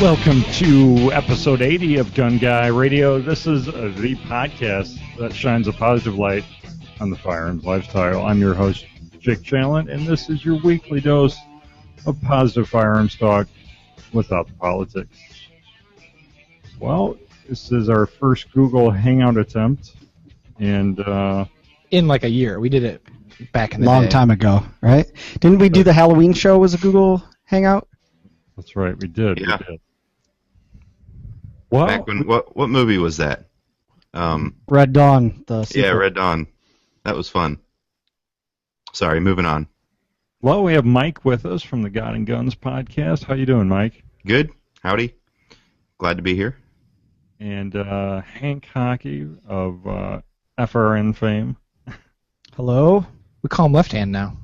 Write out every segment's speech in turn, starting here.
Welcome to episode 80 of Gun Guy Radio. This is the podcast that shines a positive light on the firearms lifestyle. I'm your host, Jake Challen, and this is your weekly dose of positive firearms talk without the politics. Well, this is our first Google Hangout attempt, and in like a year. We did it back in the long day. time ago, right? Didn't we do the Halloween show as a Google Hangout? That's right, we did. Yeah. We did. Well, Back when what movie was that? Red Dawn. The sequel. Yeah, Red Dawn. That was fun. Sorry, moving on. Well, we have Mike with us from the God and Guns podcast. How you doing, Mike? Good. Howdy. Glad to be here. And Hank Hockey of FRN fame. Hello? We call him Left Hand now.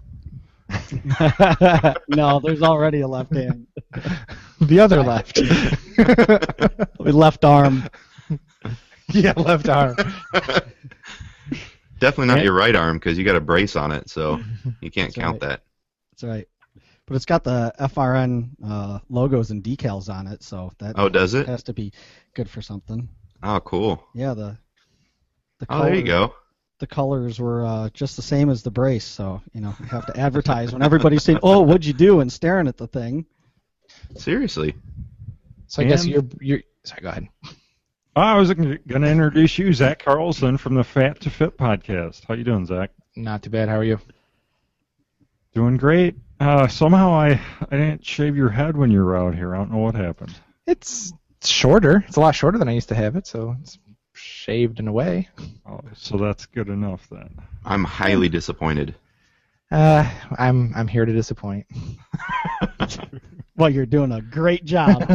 No, there's already a left hand. The other left. With left arm. Yeah, left arm. Definitely not your right arm because you got a brace on it, so you can't That's count right. that. That's right. But it's got the FRN logos and decals on it, so that Does it? has to be good for something. Oh, cool. Yeah, the Oh, there you go. The colors were just the same as the brace, so you have to advertise when everybody's saying, "Oh, what'd you do?" and staring at the thing. Seriously. So I guess you're. Sorry, go ahead. I was going to introduce you, Zach Carlson from the Fat to Fit podcast. How you doing, Zach? Not too bad. How are you? Doing great. Somehow I didn't shave your head when you were out here. I don't know what happened. It's shorter. It's a lot shorter than I used to have it, so it's shaved in a way. Oh, so that's good enough then. I'm highly disappointed. I'm here to disappoint. Well, you're doing a great job.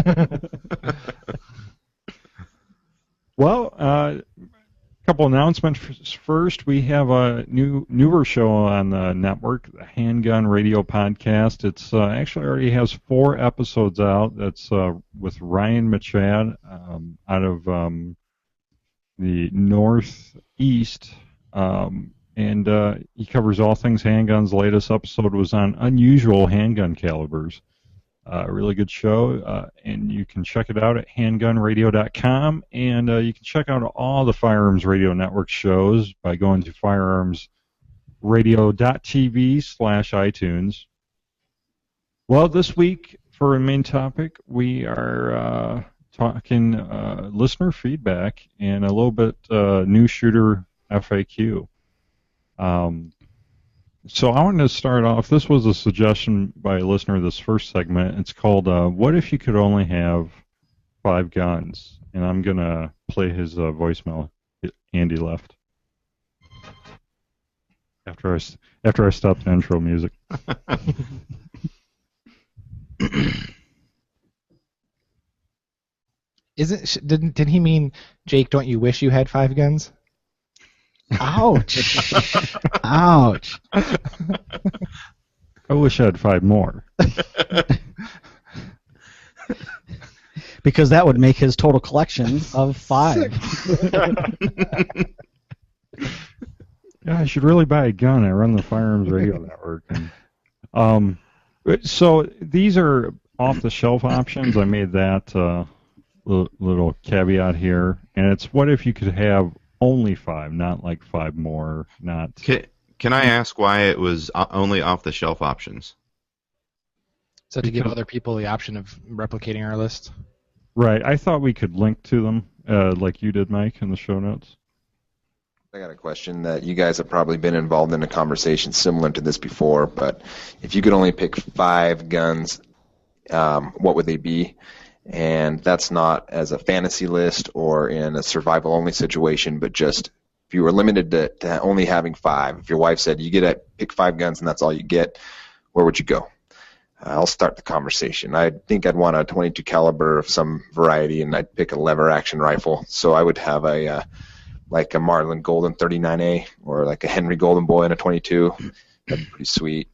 Well, a couple announcements first. We have a newer show on the network, the Handgun Radio Podcast. It's actually already has 4 episodes out. That's with Ryan Machad out of the Northeast, and he covers all things handguns. The latest episode was on unusual handgun calibers. A really good show, and you can check it out at handgunradio.com, and you can check out all the Firearms Radio Network shows by going to firearmsradio.tv/iTunes. Well, this week, for a main topic, we are talking listener feedback and a little bit new shooter FAQ. So I wanted to start off, this was a suggestion by a listener, this first segment. It's called, What If You Could Only Have 5 Guns? And I'm going to play his voicemail. Andy left. After I stopped the intro music. Did he mean, Jake, don't you wish you had 5 guns? Ouch. Ouch. I wish I had 5 more. Because that would make his total collection of 5. Yeah, I should really buy a gun. I run the Firearms Radio Network. And, so these are off-the-shelf options. I made that little caveat here. And it's what if you could have only 5, not like 5 more, not... Can I ask why it was only off-the-shelf options? So to give other people the option of replicating our list? Right. I thought we could link to them, like you did, Mike, in the show notes. I got a question that you guys have probably been involved in a conversation similar to this before, but if you could only pick 5 guns, what would they be? And that's not as a fantasy list or in a survival-only situation, but just if you were limited to only having 5, if your wife said you get to pick 5 guns and that's all you get, where would you go? I'll start the conversation. I think I'd want a .22 caliber of some variety, and I'd pick a lever-action rifle. So I would have like a Marlin Golden 39A or like a Henry Golden Boy in a .22. That'd be pretty sweet.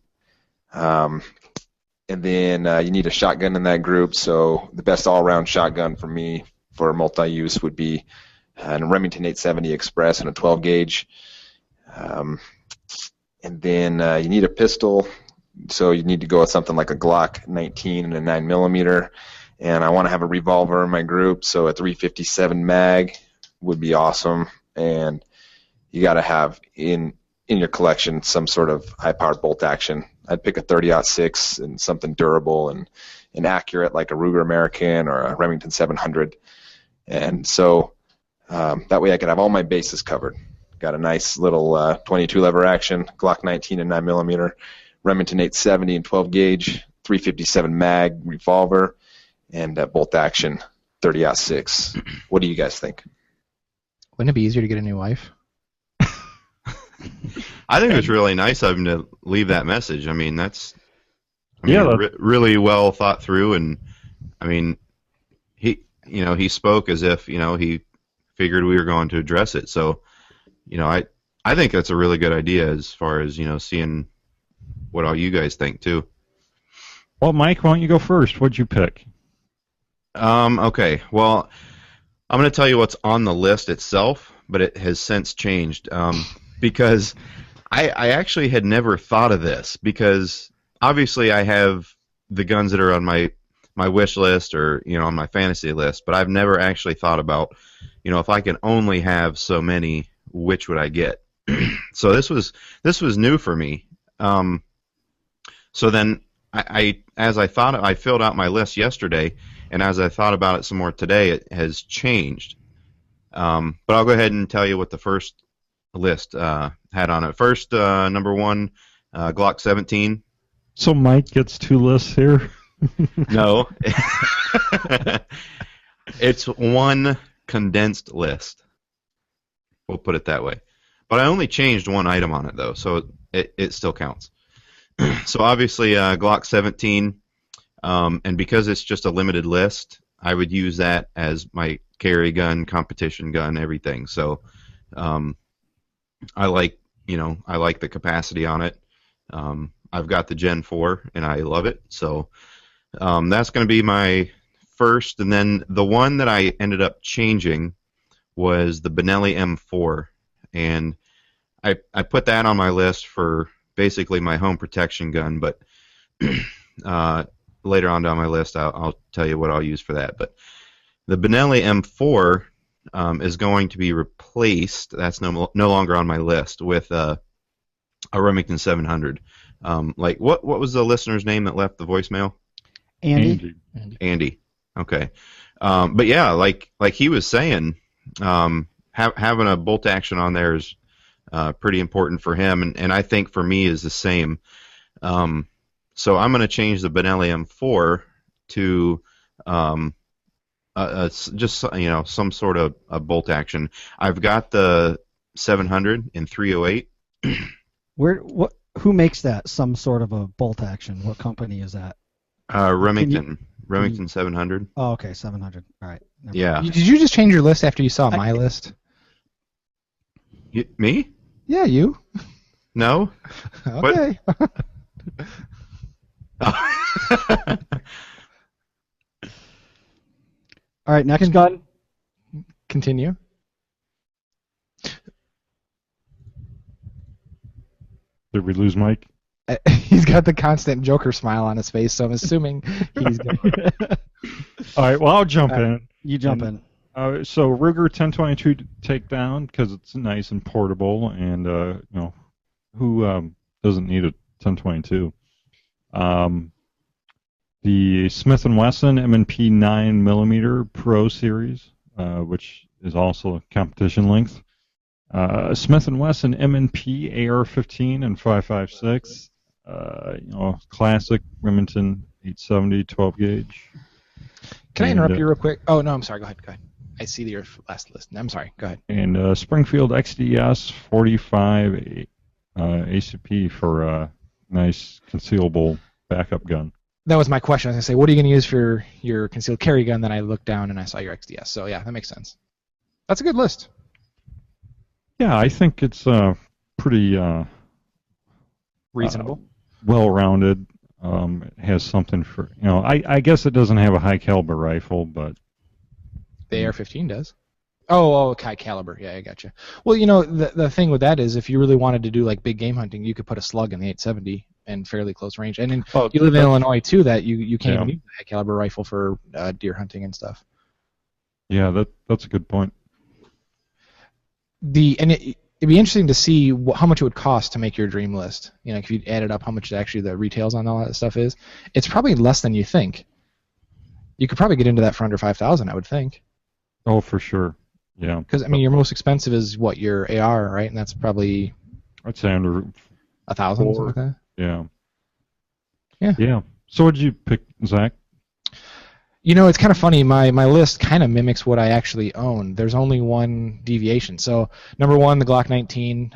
And then you need a shotgun in that group, so the best all-around shotgun for me for multi-use would be a Remington 870 Express and a 12-gauge. And then you need a pistol, so you need to go with something like a Glock 19 and a 9mm. and I want to have a revolver in my group, so a 357 mag would be awesome. And you got to have in your collection some sort of high-powered bolt action. I'd pick a 30-06 and something durable and accurate, like a Ruger American or a Remington 700. And so that way I could have all my bases covered. Got a nice little 22 lever action, Glock 19 and 9mm, Remington 870 and 12 gauge, 357 mag revolver, and bolt action 30-06. What do you guys think? Wouldn't it be easier to get a new wife? I think it was really nice of him to leave that message. I mean, Yeah. Really well thought through, and I mean, he spoke as if he figured we were going to address it. So, I think that's a really good idea as far as seeing what all you guys think too. Well, Mike, why don't you go first? What'd you pick? Okay. Well, I'm going to tell you what's on the list itself, but it has since changed because I actually had never thought of this, because obviously I have the guns that are on my wish list or on my fantasy list, but I've never actually thought about if I can only have so many, which would I get? So this was new for me. So then I filled out my list yesterday, and as I thought about it some more today, it has changed. But I'll go ahead and tell you what the first list had on it. First, number one, Glock 17. So Mike gets two lists here. No. It's one condensed list. We'll put it that way. But I only changed one item on it, though, so it still counts. So obviously, Glock 17, and because it's just a limited list, I would use that as my carry gun, competition gun, everything. So I like the capacity on it. I've got the Gen 4, and I love it. So that's going to be my first. And then the one that I ended up changing was the Benelli M4. And I put that on my list for basically my home protection gun, but later on down my list I'll tell you what I'll use for that. But the Benelli M4 is going to be replaced. That's no longer on my list with a Remington 700. Like what was the listener's name that left the voicemail? Andy. Okay. But yeah, like he was saying, having a bolt action on there is pretty important for him, and I think for me is the same. So I'm going to change the Benelli M4 to just some sort of a bolt action. I've got the 700 in 308. Who makes that some sort of a bolt action? What company is that? Remington 700. Oh, okay, 700. All right. Never Yeah. mind. Did you just change your list after you saw my list? Me? Yeah, you. No. Okay. All right, next gun. Continue. Did we lose Mike? He's got the constant Joker smile on his face, so I'm assuming he's going. All right, well, I'll jump in. You jump in. So Ruger 1022 takedown, because it's nice and portable, and who doesn't need a 1022? The Smith & Wesson M&P 9mm Pro Series, which is also a competition length. Smith & Wesson M&P AR-15 and 5.56. Classic Remington 870 12 gauge. Can I interrupt you real quick? Oh no, I'm sorry. Go ahead. I see your last list. I'm sorry. Go ahead. And Springfield Xds 45 ACP for a nice concealable backup gun. That was my question. I was going to say, what are you going to use for your concealed carry gun? Then I looked down and I saw your XDS. So yeah, that makes sense. That's a good list. Yeah, I think it's pretty Reasonable. Well-rounded. It has something for I guess it doesn't have a high caliber rifle, but the AR-15 does. Oh, high caliber. Yeah, I gotcha. Well, the thing with that is, if you really wanted to do like big game hunting, you could put a slug in the 870 and fairly close range. And then Oh, you live in that's- Illinois too, that you can't Yeah. even use a high caliber rifle for deer hunting and stuff. Yeah, that's a good point. It'd be interesting to see how much it would cost to make your dream list. You know, if you added up how much actually the retails on all that stuff is, it's probably less than you think. You could probably get into that for under 5,000, I would think. Oh, for sure. Yeah. Because I mean, your most expensive is what, your AR, right? And that's probably I'd say under 1,000, something like that. Yeah. Yeah. Yeah. So what did you pick, Zach? You know, it's kind of funny. My list kind of mimics what I actually own. There's only one deviation. So number one, the Glock 19.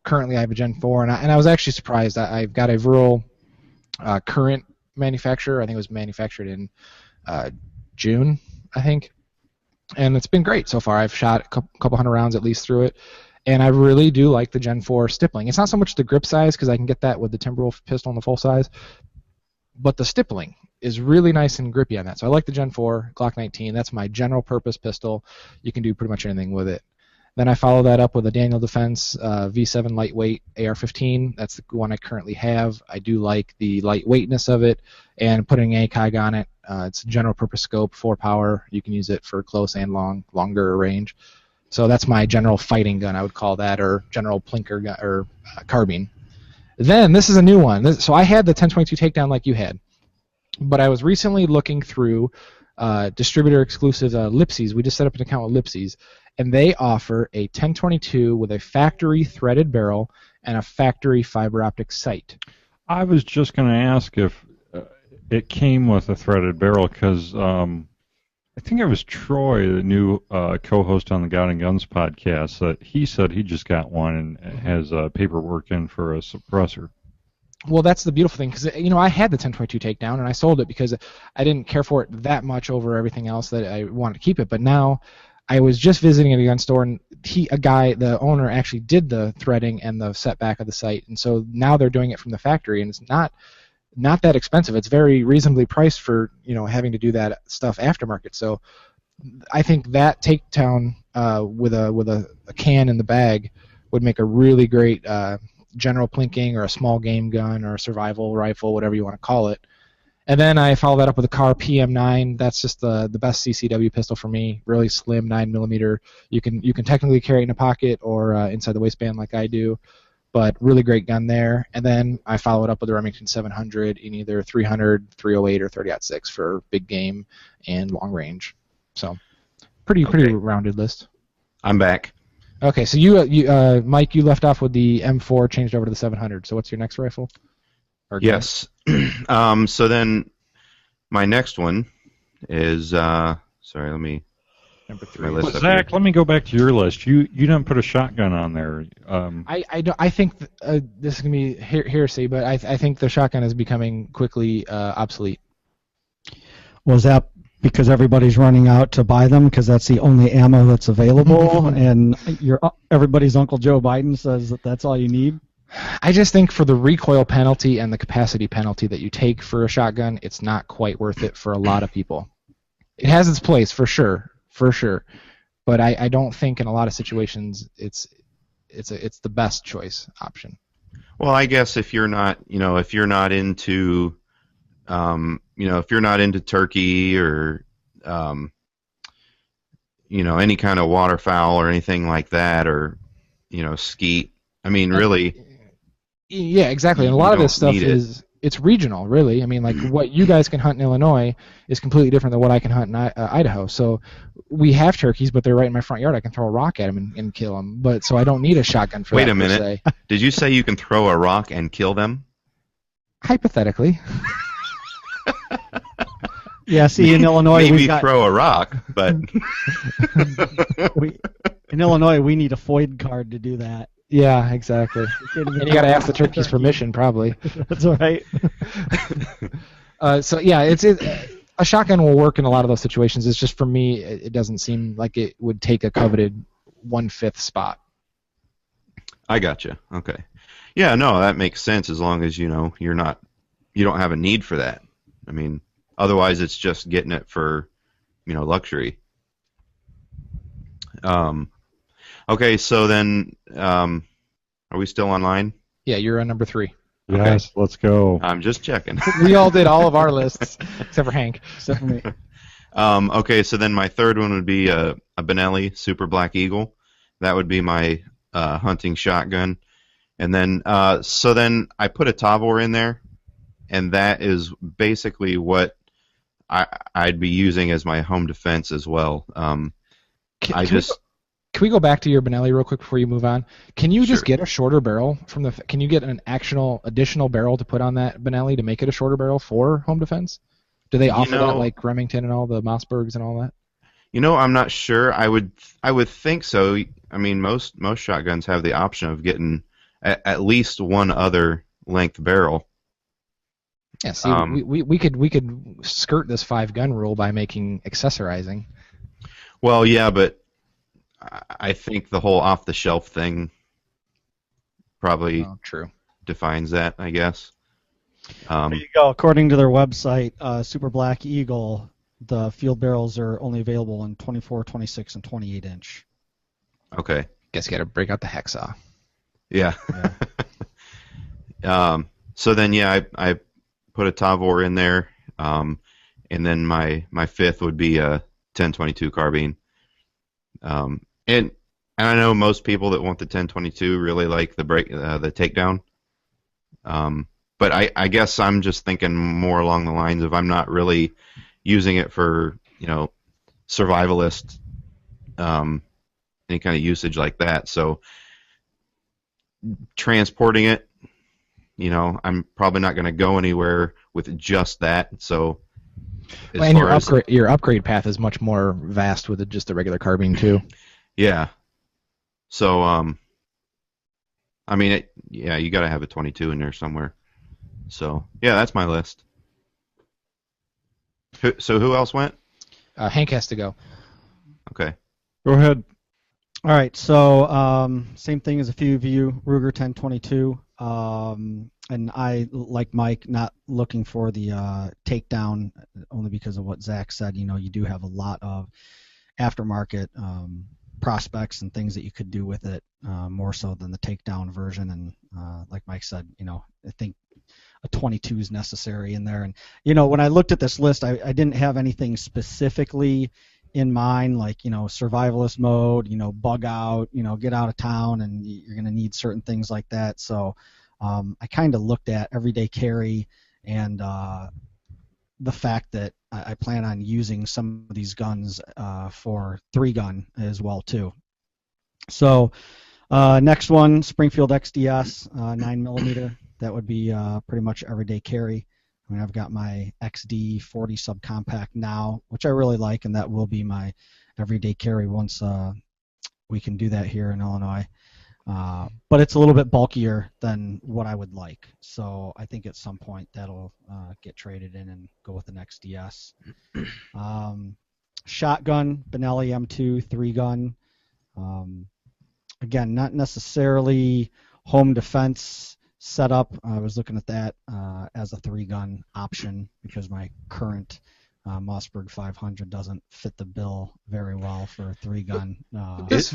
Currently, I have a Gen 4, and I was actually surprised. I've got a rural current manufacturer. I think it was manufactured in June, I think. And it's been great so far. I've shot a couple hundred rounds at least through it. And I really do like the Gen 4 stippling. It's not so much the grip size, because I can get that with the Timberwolf pistol in the full size, but the stippling is really nice and grippy on that. So I like the Gen 4 Glock 19. That's my general purpose pistol. You can do pretty much anything with it. Then I follow that up with a Daniel Defense V7 lightweight AR-15. That's the one I currently have. I do like the lightweightness of it, and putting a ACOG on it. It's a general purpose scope, 4 power. You can use it for close and longer range. So that's my general fighting gun, I would call that, or general plinker gun, or carbine. Then this is a new one. So I had the 1022 takedown like you had, but I was recently looking through distributor exclusive Lipsies. We just set up an account with Lipsies, and they offer a 1022 with a factory threaded barrel and a factory fiber optic sight. I was just going to ask if it came with a threaded barrel, because I think it was Troy, the new co-host on the God and Guns podcast, that he said he just got one and has paperwork in for a suppressor. Well, that's the beautiful thing, because I had the 1022 takedown and I sold it because I didn't care for it that much over everything else that I wanted to keep it. But now I was just visiting at a gun store, and the owner actually did the threading and the setback of the sight, and so now they're doing it from the factory, and it's not that expensive. It's very reasonably priced for having to do that stuff aftermarket. So I think that takedown with a can in the bag would make a really great general plinking, or a small game gun, or a survival rifle, whatever you want to call it. And then I follow that up with a Car PM9. That's just the best CCW pistol for me. Really slim, 9mm. You can technically carry it in a pocket or inside the waistband like I do, but really great gun there. And then I follow it up with the Remington 700 in either 300, 308, or 30-06 for big game and long range. So pretty rounded list. I'm back. Okay, so you Mike, you left off with the M4, changed over to the 700. So what's your next rifle? Or gun? Yes. So then my next one is sorry, let me Number get my 3. list up Zach, here. let me go back to your list. You didn't put a shotgun on there. I think this is gonna be hearsay, but I think the shotgun is becoming quickly obsolete. Was that because everybody's running out to buy them because that's the only ammo that's available, and everybody's Uncle Joe Biden says that that's all you need? I just think for the recoil penalty and the capacity penalty that you take for a shotgun, it's not quite worth it for a lot of people. It has its place for sure, but I don't think in a lot of situations it's the best choice option. Well, I guess if you're not into if you're not into turkey or any kind of waterfowl or anything like that, or skeet, I mean, really. Yeah, exactly. And a lot of this stuff it's regional, really. I mean, like what you guys can hunt in Illinois is completely different than what I can hunt in Idaho. So we have turkeys, but they're right in my front yard. I can throw a rock at them and kill them. But so I don't need a shotgun for that. Wait a minute. Did you say you can throw a rock and kill them? Hypothetically. Yeah, see, in Illinois maybe throw a rock, but in Illinois we need a FOID card to do that. Yeah, exactly. And you got to ask the turkey's permission, probably. That's all right. So yeah, a shotgun will work in a lot of those situations. It's just for me, it doesn't seem like it would take a coveted 1/5 spot. I gotcha. Okay. Yeah, no, that makes sense as long as you don't have a need for that. I mean, otherwise it's just getting it for luxury. Okay, so then are we still online? Yeah, you're on number 3. Yes, let's go. I'm just checking. We all did all of our lists except for Hank. Except for me. Okay, so then my third one would be a Benelli Super Black Eagle. That would be my hunting shotgun. And then, so then I put a Tavor in there, and that is basically what I'd be using as my home defense as well. Can we go back to your Benelli real quick before you move on? Can you just Sure. get a shorter barrel from the? Can you get an additional barrel to put on that Benelli to make it a shorter barrel for home defense? Do they offer that like Remington and all the Mossbergs and all that? I'm not sure. I would think so. I mean, most shotguns have the option of getting at least one other length barrel. Yeah. See, we could skirt this 5-gun rule by making accessorizing. Well, yeah, but I think the whole off-the-shelf thing probably True. defines that, I guess. There you go. According to their website, Super Black Eagle, the field barrels are only available in 24, 26, and 28 inch. Okay. Guess you got to break out the hacksaw. Yeah. So then, yeah, I put a Tavor in there, and then my fifth would be a 10-22 carbine. And I know most people that want the 10-22 really like the takedown. But I guess I'm just thinking more along the lines of I'm not really using it for survivalist any kind of usage like that. So transporting it, I'm probably not going to go anywhere with just that. So And your upgrade path is much more vast with just the regular carbine too. Yeah. So I mean, you got to have a 22 in there somewhere. So yeah, that's my list. So who else went? Hank has to go. Okay. Go ahead. All right, so same thing as a few of you, Ruger 1022, and I, like Mike, not looking for the takedown only because of what Zach said. You do have a lot of aftermarket prospects and things that you could do with it, more so than the takedown version. And like Mike said, I think a 22 is necessary in there. And when I looked at this list, I didn't have anything specifically in mind, like survivalist mode, bug out, get out of town, and you're going to need certain things like that. So I kind of looked at everyday carry and the fact that I plan on using some of these guns for 3-gun as well too. So next one, Springfield Xds 9mm. That would be pretty much everyday carry. I mean, I've got my XD 40 subcompact now, which I really like, and that will be my everyday carry once we can do that here in Illinois. But it's a little bit bulkier than what I would like. So I think at some point that'll get traded in and go with an XDS. Shotgun, Benelli M2 3-gun. Again, not necessarily home defense setup. I was looking at that as a 3-gun option because my current Mossberg 500 doesn't fit the bill very well for a 3-gun. This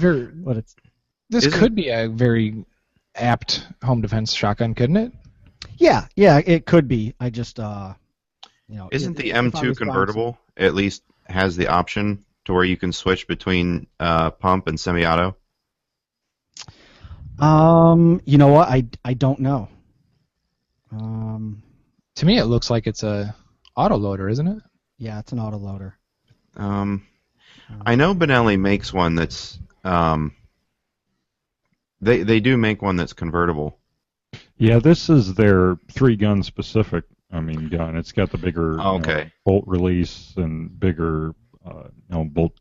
could be a very apt home defense shotgun, couldn't it? Yeah, it could be. I just, Isn't the M2 convertible at least has the option to where you can switch between pump and semi-auto? You know what? I don't know. To me, it looks like it's a autoloader, isn't it? Yeah, it's an autoloader. I know Benelli makes one that's they do make one that's convertible. Yeah, this is their 3-gun specific. Gun. It's got the bigger bolt release and bigger bolt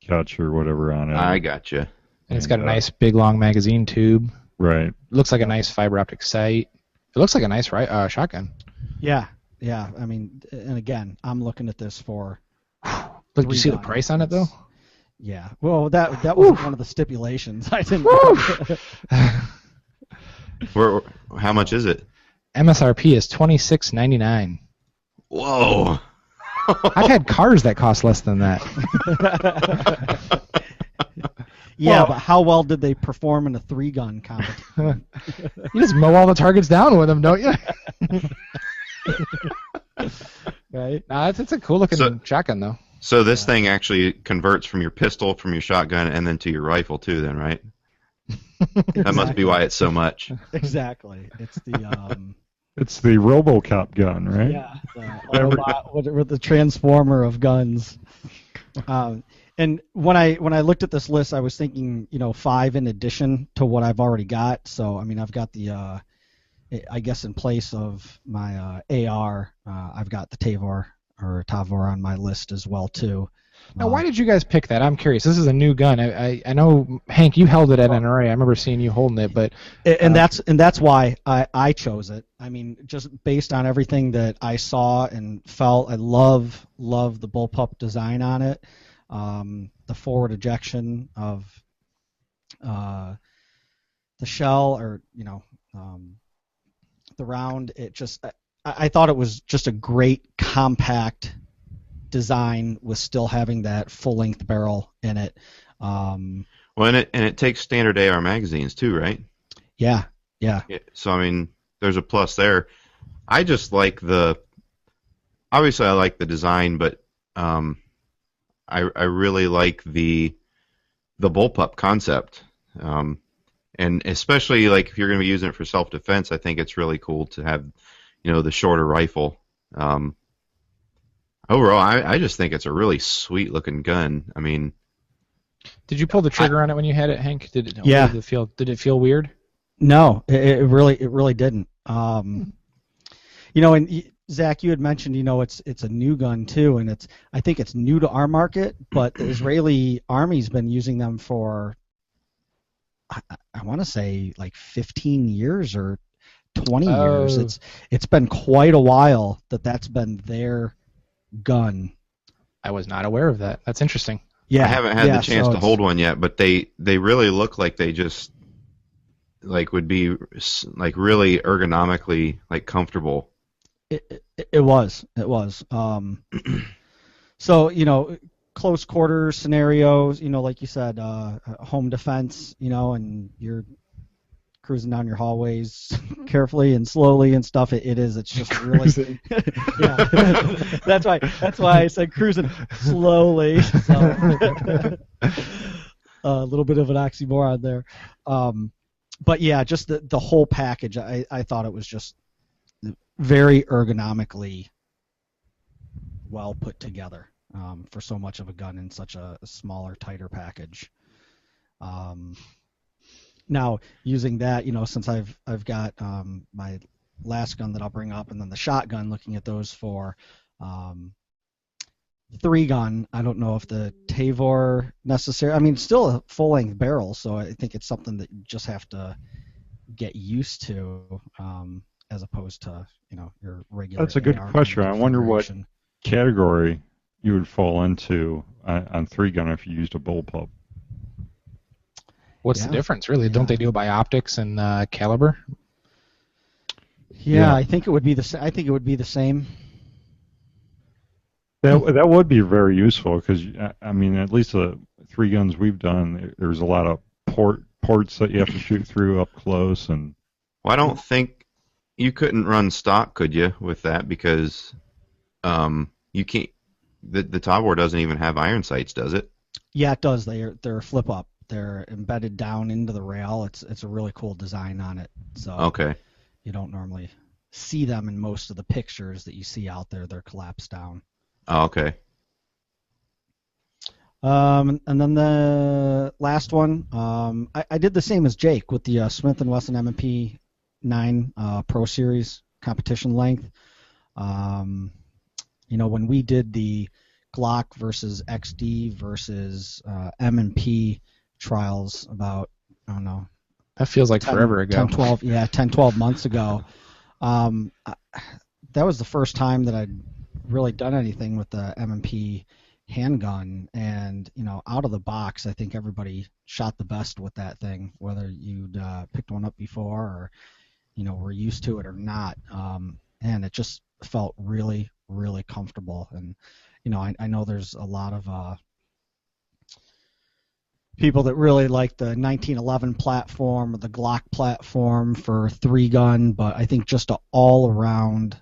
catch or whatever on it. I gotcha. And it's got a nice big long magazine tube. Right. Looks like a nice fiber optic sight. It looks like a nice shotgun. Yeah. And again, I'm looking at this for. Look, you see the price on it though? Yeah. Well, that was one of the stipulations. I didn't. How much is it? MSRP is $26.99. Whoa. I've had cars that cost less than that. Yeah, Well- but how well did they perform in a 3-gun competition? You just mow all the targets down with them, don't you? Right? Nah, it's a cool looking shotgun though. So this thing actually converts from your pistol, from your shotgun, and then to your rifle too. Then, right? That must be why it's so much. Exactly. It's the It's the RoboCop gun, right? yeah, the Autobot, with the transformer of guns. And when I looked at this list, I was thinking, 5 in addition to what I've already got. So I mean, I've got the I guess in place of my AR, I've got the Tavor on my list as well too. Now, why did you guys pick that? I'm curious. This is a new gun. I know, Hank, you held it at NRA. I remember seeing you holding it, but and that's why I chose it. I mean, just based on everything that I saw and felt, I love the bullpup design on it. The forward ejection of the shell, or the round. It just I thought it was just a great compact design with still having that full length barrel in it. Well, and it takes standard AR magazines too, right? Yeah. So I mean, there's a plus there. I just like obviously I like the design, but I really like the bullpup concept, and especially like if you're going to be using it for self-defense, I think it's really cool to have the shorter rifle. Overall, I just think it's a really sweet looking gun. I mean, did you pull the trigger on it when you had it, Hank? Yeah. Did it feel weird? No, it really didn't. And Zach, you had mentioned, it's a new gun too, and I think it's new to our market, but the Israeli Army's been using them for, I want to say like 15 years or 20 years. It's been quite a while that's been their gun. I was not aware of that. That's interesting. Yeah, I haven't had the chance so to hold one yet, but they really look like they just would be like really ergonomically comfortable. It was. So close quarters scenarios, like you said, home defense, and you're cruising down your hallways carefully and slowly and stuff. It's just really yeah. That's why I said cruising slowly. So. A little bit of an oxymoron there. But yeah, just the whole package, I thought it was just very ergonomically well put together, for so much of a gun in such a smaller, tighter package. Now, using that, since I've got my last gun that I'll bring up, and then the shotgun, looking at those for 3-gun, I don't know if the Tavor necessary. I mean, still a full-length barrel, so I think it's something that you just have to get used to, as opposed to your regular. That's a good AR question. I wonder what configuration. category you would fall into on 3-gun if you used a bullpup. What's Yeah. the difference, really? Don't they do it by optics and caliber? Yeah, I think it would be the same. That would be very useful because, I mean, at least the 3 guns we've done, there's a lot of ports that you have to shoot through up close. And Well, I don't think you couldn't run stock, could you, with that? Because you can't. The Tavor doesn't even have iron sights, does it? Yeah, it does. They're flip up. They're embedded down into the rail. It's a really cool design on it. So Okay. you don't normally see them in most of the pictures that you see out there. They're collapsed down. Oh, okay. And then the last one, I did the same as Jake with the Smith & Wesson M&P 9 Pro Series competition length. When we did the Glock versus XD versus M&P trials about, I don't know, That feels like forever ago. 10, 12 months ago. That was the first time that I'd really done anything with the M&P handgun, and out of the box, I think everybody shot the best with that thing, whether you'd picked one up before or were used to it or not. And it just felt really, really comfortable. And I know there's a lot of people that really like the 1911 platform or the Glock platform for 3-gun, but I think just a all-around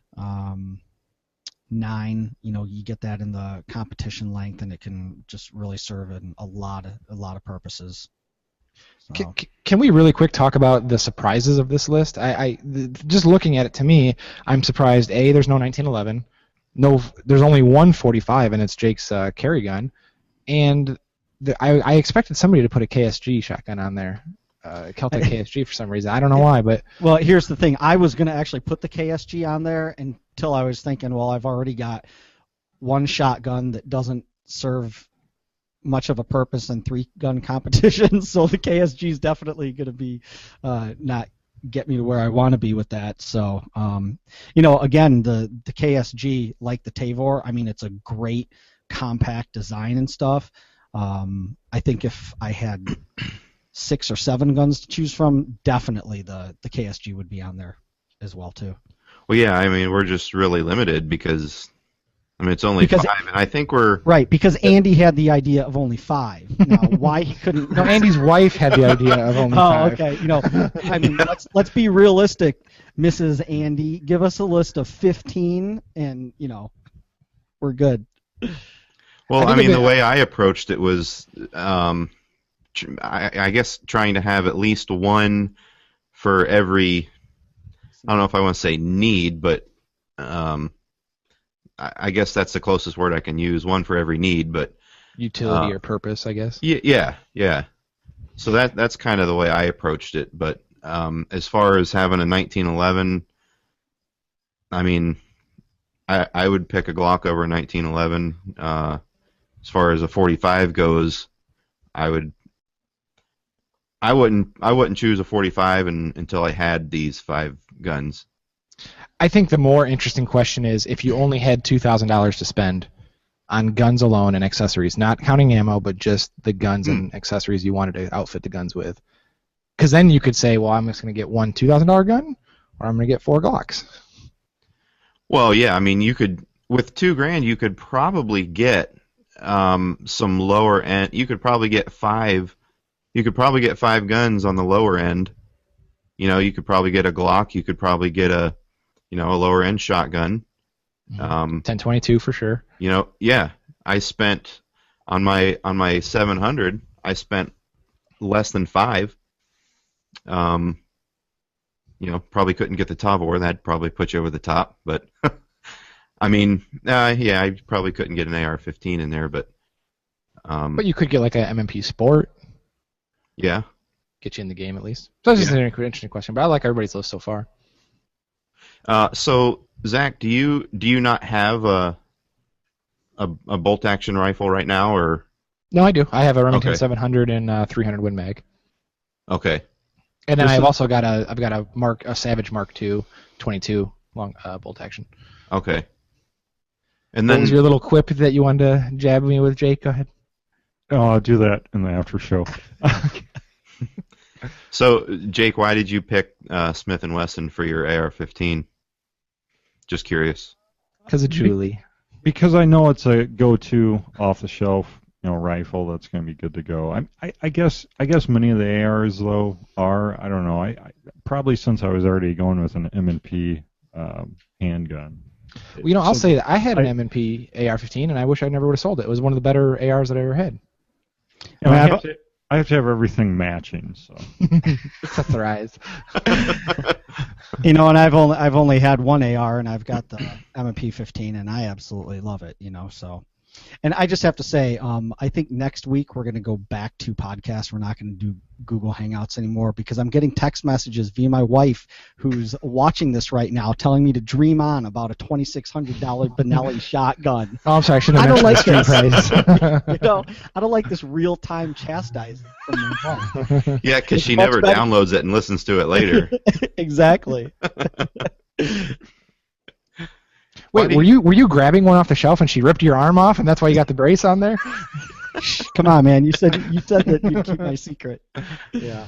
9, you get that in the competition length, and it can just really serve in a lot of purposes. So. Can we really quick talk about the surprises of this list? Just looking at it, to me, I'm surprised. There's no 1911. No, there's only one 45, and it's Jake's carry gun. And I expected somebody to put a KSG shotgun on there, Celtic KSG for some reason. I don't know why, but well, here's the thing. I was going to actually put the KSG on there until I was thinking, well, I've already got one shotgun that doesn't serve much of a purpose in 3-gun competitions, so the KSG is definitely going to be not get me to where I want to be with that. So, again, the KSG, like the Tavor, I mean, it's a great compact design and stuff. I think if I had 6 or 7 guns to choose from, definitely the KSG would be on there as well too. Well, yeah, I mean, we're just really limited because, I mean, it's only 5, and I think we're... Right, because Andy had the idea of only 5. Now, why he couldn't... No, Andy's wife had the idea of only 5. Oh, okay. I mean, let's be realistic, Mrs. Andy. Give us a list of 15, and, we're good. Well, I mean, the way I approached it was, I guess, trying to have at least one for every, I don't know if I want to say need, but I guess that's the closest word I can use, one for every need, but... Utility or purpose, I guess. Yeah. So that's kind of the way I approached it, but as far as having a 1911, I mean, I would pick a Glock over a 1911. As far as a 45 goes, I wouldn't choose a 45 until I had these 5 guns. I think the more interesting question is if you only had $2,000 to spend on guns alone and accessories, not counting ammo, but just the guns and accessories you wanted to outfit the guns with. Because then you could say, well, I'm just going to get one $2,000 gun, or I'm going to get 4 Glocks. Well, yeah, I mean, you could, with $2,000, you could probably get some lower end. You could probably get 5. You could probably get 5 guns on the lower end. You could probably get a Glock. You could probably get a lower end shotgun. 1022 for sure. Yeah. I spent on my 700. I spent less than 5. Probably couldn't get the Tavor. That'd probably put you over the top. But I mean, yeah, I probably couldn't get an AR-15 in there, but. But you could get like an MMP Sport. Yeah. Get you in the game at least. So that's just an interesting question, but I like everybody's list so far. So Zach, do you not have a bolt action rifle right now, or? No, I do. I have a Remington 700 and 300 Win Mag. Okay. And then I've also got a Savage Mark II 22 long bolt action. Okay. And then what was your little quip that you wanted to jab me with, Jake? Go ahead. Oh, I'll do that in the after show. So, Jake, why did you pick Smith & Wesson for your AR-15? Just curious. Because of Julie. Because I know it's a go-to off-the-shelf, rifle that's going to be good to go. I guess many of the ARs though are, I don't know. I probably since I was already going with an M&P handgun. Well, I'll say that I had an M&P AR-15, and I wish I never would have sold it. It was one of the better ARs that I ever had. And I have to have everything matching, so. Cut their eyes. And I've only had one AR, and I've got the M&P 15, and I absolutely love it. So. And I just have to say, I think next week we're going to go back to podcasts. We're not going to do Google Hangouts anymore because I'm getting text messages via my wife, who's watching this right now, telling me to dream on about a $2,600 Benelli shotgun. Oh, I'm sorry, I shouldn't have mentioned the street price. I don't like this real-time chastising from my mom. Yeah, because she never downloads it and listens to it later. Exactly. Wait, were you grabbing one off the shelf and she ripped your arm off, and that's why you got the brace on there? Come on, man! You said that you'd keep my secret. Yeah.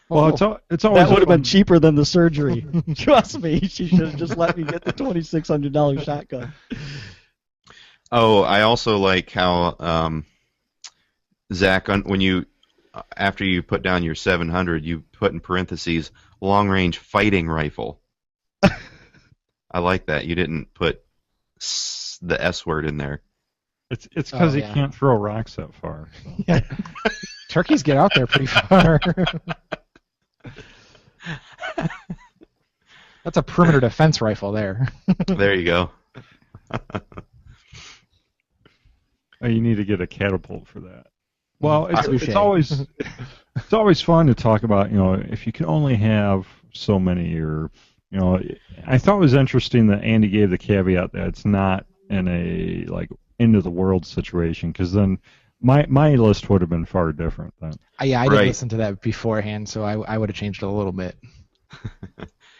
Well, it's always that would have been cheaper than the surgery. Trust me, she should have just let me get the $2,600 shotgun. Oh, I also like how Zach, when you after you put down your 700, you put in parentheses long-range fighting rifle. I like that. You didn't put the S word in there. It's because Oh, he yeah. can't throw rocks that far. So. Yeah. Turkeys get out there pretty far. That's a perimeter defense rifle there. There you go. Oh, you need to get a catapult for that. Well, Touche. it's always fun to talk about, if you could only have so many, or, I thought it was interesting that Andy gave the caveat that it's not in a like end of the world situation, because then my list would have been far different then. Yeah, I didn't Right. listen to that beforehand, so I would have changed it a little bit.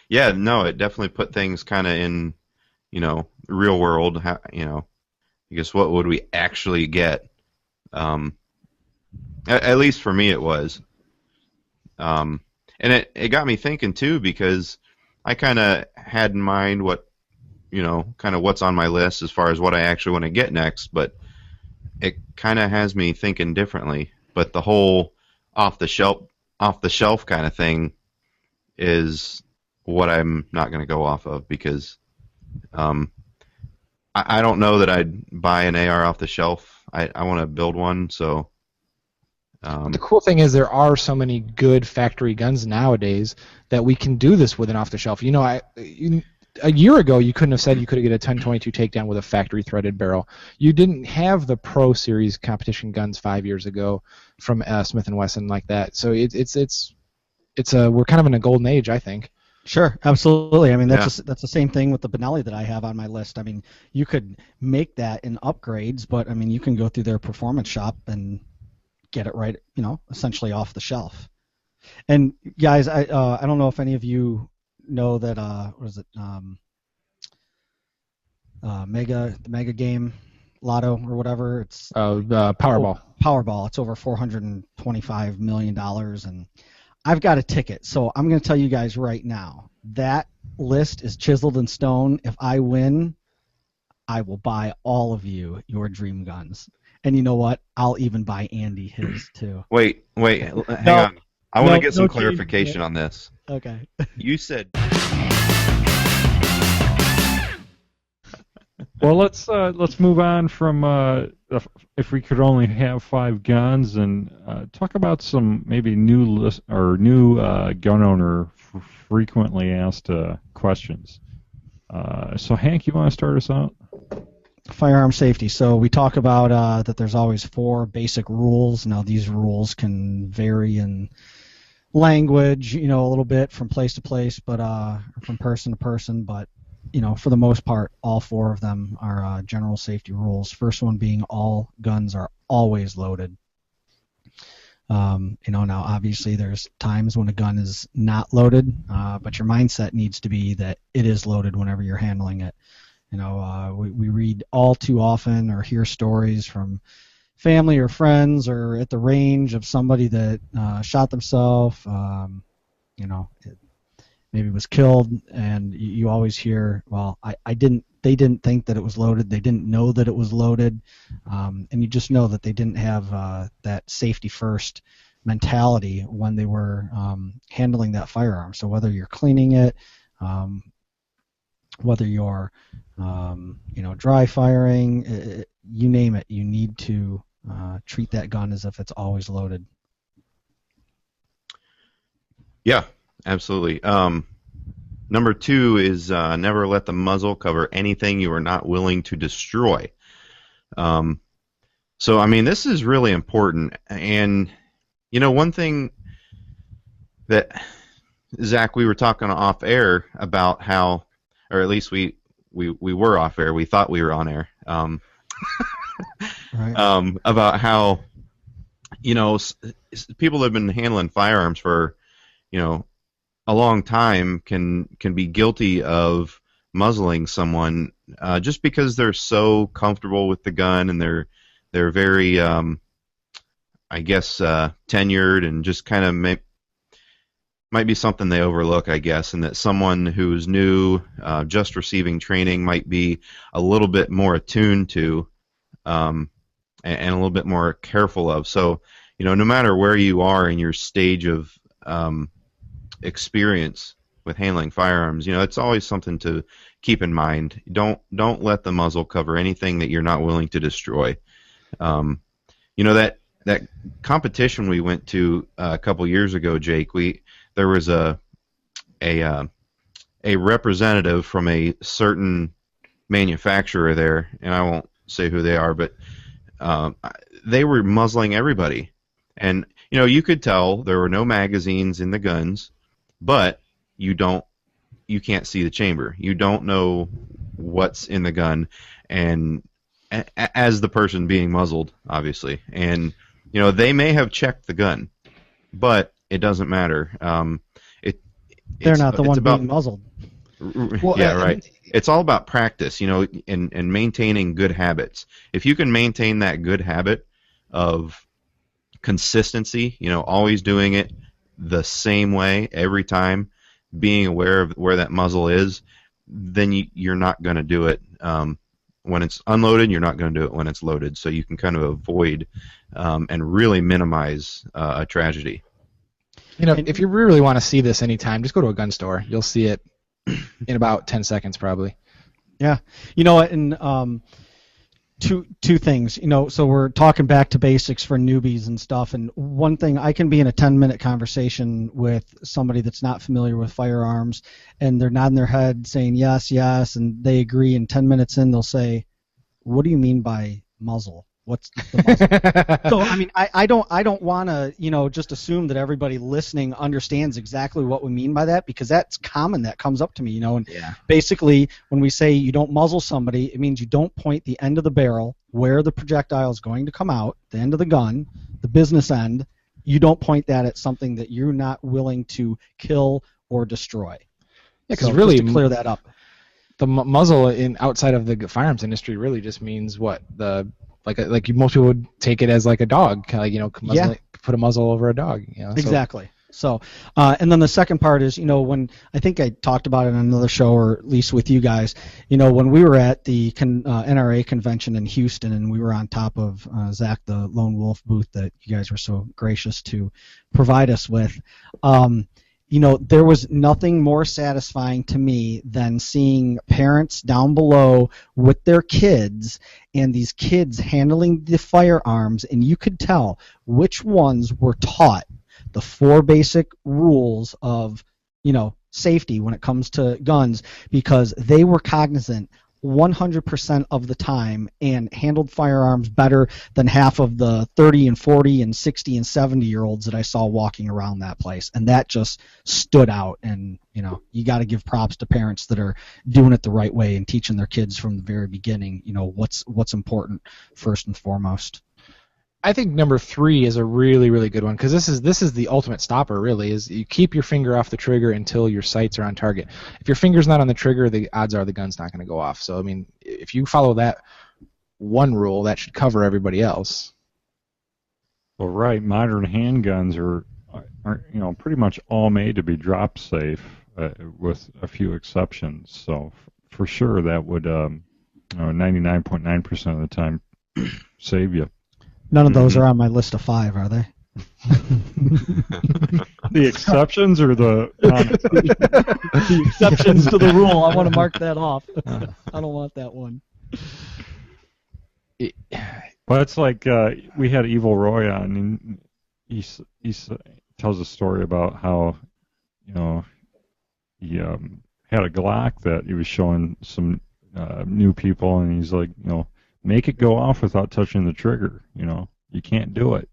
Yeah, no, it definitely put things kind of in, real world. I guess what would we actually get? At least for me, it was. And it got me thinking too, because I kind of had in mind what, kind of what's on my list as far as what I actually want to get next, but it kind of has me thinking differently. But the whole off the shelf kind of thing is what I'm not going to go off of, because I don't know that I'd buy an AR off the shelf. I want to build one, so. The cool thing is there are so many good factory guns nowadays that we can do this with an off-the-shelf. A year ago, you couldn't have said you could get a 1022 takedown with a factory-threaded barrel. You didn't have the Pro Series competition guns 5 years ago from Smith & Wesson like that. So we're kind of in a golden age, I think. Sure, absolutely. I mean, Yeah. that's the same thing with the Benelli that I have on my list. I mean, you could make that in upgrades, but I mean, you can go through their performance shop and get it right, essentially off the shelf. And guys, I don't know if any of you know that what is it, the mega game lotto or whatever. It's Powerball. Powerball. It's over $425 million, and I've got a ticket. So I'm going to tell you guys right now, that list is chiseled in stone. If I win, I will buy all of you your dream guns. And you know what? I'll even buy Andy his too. Wait, hang on. I want to get some clarification on this. Okay. You said Well, let's move on from if we could only have 5 guns, and talk about some maybe new gun owner frequently asked questions. So Hank, you want to start us out? Firearm safety. So we talk about that there's always 4 basic rules. Now these rules can vary in language, a little bit from place to place, but from person to person. But for the most part, all 4 of them are general safety rules. First one being all guns are always loaded. Now obviously there's times when a gun is not loaded, but your mindset needs to be that it is loaded whenever you're handling it. We read all too often or hear stories from family or friends or at the range of somebody that shot themselves, maybe was killed, and you always hear, well, they didn't think that it was loaded, they didn't know that it was loaded, and you just know that they didn't have that safety first mentality when they were handling that firearm. So whether you're cleaning it, whether you're dry firing, you name it, you need to treat that gun as if it's always loaded. Yeah, absolutely. Number 2 is never let the muzzle cover anything you are not willing to destroy. So, I mean, this is really important. And, one thing that, Zach, we were talking off air about how, or at least we were off air. We thought we were on air. Right. About how, people that have been handling firearms for, a long time can be guilty of muzzling someone just because they're so comfortable with the gun, and they're very, I guess, tenured, and just kind of might be something they overlook, I guess, and that someone who's new, just receiving training, might be a little bit more attuned to. and a little bit more careful of. So, no matter where you are in your stage of experience with handling firearms, it's always something to keep in mind. Don't let the muzzle cover anything that you're not willing to destroy. That competition we went to a couple years ago, Jake. There was a representative from a certain manufacturer there, and I won't say who they are, but they were muzzling everybody, and you could tell there were no magazines in the guns, but you can't see the chamber. You don't know what's in the gun, and as the person being muzzled, obviously, and they may have checked the gun, but it doesn't matter. They're not the one about, being muzzled. Yeah, right. It's all about practice, and maintaining good habits. If you can maintain that good habit of consistency, always doing it the same way every time, being aware of where that muzzle is, then you're not going to do it when it's unloaded. You're not going to do it when it's loaded. So you can kind of avoid and really minimize a tragedy. If you really want to see this anytime, just go to a gun store. You'll see it in about 10 seconds probably. Yeah. And two things. So we're talking back to basics for newbies and stuff. And one thing, I can be in a 10-minute conversation with somebody that's not familiar with firearms, and they're nodding their head saying yes, yes, and they agree. And 10 minutes in, they'll say, "What do you mean by muzzle? What's the muzzle?" So, I mean, I don't want to, just assume that everybody listening understands exactly what we mean by that, because that's common. That comes up to me, and basically when we say you don't muzzle somebody, it means you don't point the end of the barrel where the projectile is going to come out, the end of the gun, the business end. You don't point that at something that you're not willing to kill or destroy. Yeah, because really, just to clear that up, the muzzle outside of the firearms industry really just means what most people would take it as like a dog, kind of put a muzzle over a dog. Exactly. So, and then the second part is, when I think I talked about it on another show, or at least with you guys, when we were at the NRA convention in Houston, and we were on top of Zach the Lone Wolf booth that you guys were so gracious to provide us with. There was nothing more satisfying to me than seeing parents down below with their kids, and these kids handling the firearms, and you could tell which ones were taught the 4 basic rules of, safety when it comes to guns, because they were cognizant 100% of the time and handled firearms better than half of the 30 and 40 and 60 and 70-year-olds that I saw walking around that place. And that just stood out. And, you got to give props to parents that are doing it the right way and teaching their kids from the very beginning, what's important first and foremost. I think number 3 is a really, really good one, because this is the ultimate stopper, really, is you keep your finger off the trigger until your sights are on target. If your finger's not on the trigger, the odds are the gun's not going to go off. So, I mean, if you follow that one rule, that should cover everybody else. Well, right. Modern handguns are pretty much all made to be drop safe, with a few exceptions. So, for sure, that would 99.9% of the time save you. None of those are on my list of 5, are they? The exceptions or the the exceptions to the rule. I want to mark that off. I don't want that one. Well, it's like we had Evil Roy on, and he tells a story about how he had a Glock that he was showing some new people, and he's like, make it go off without touching the trigger. You can't do it.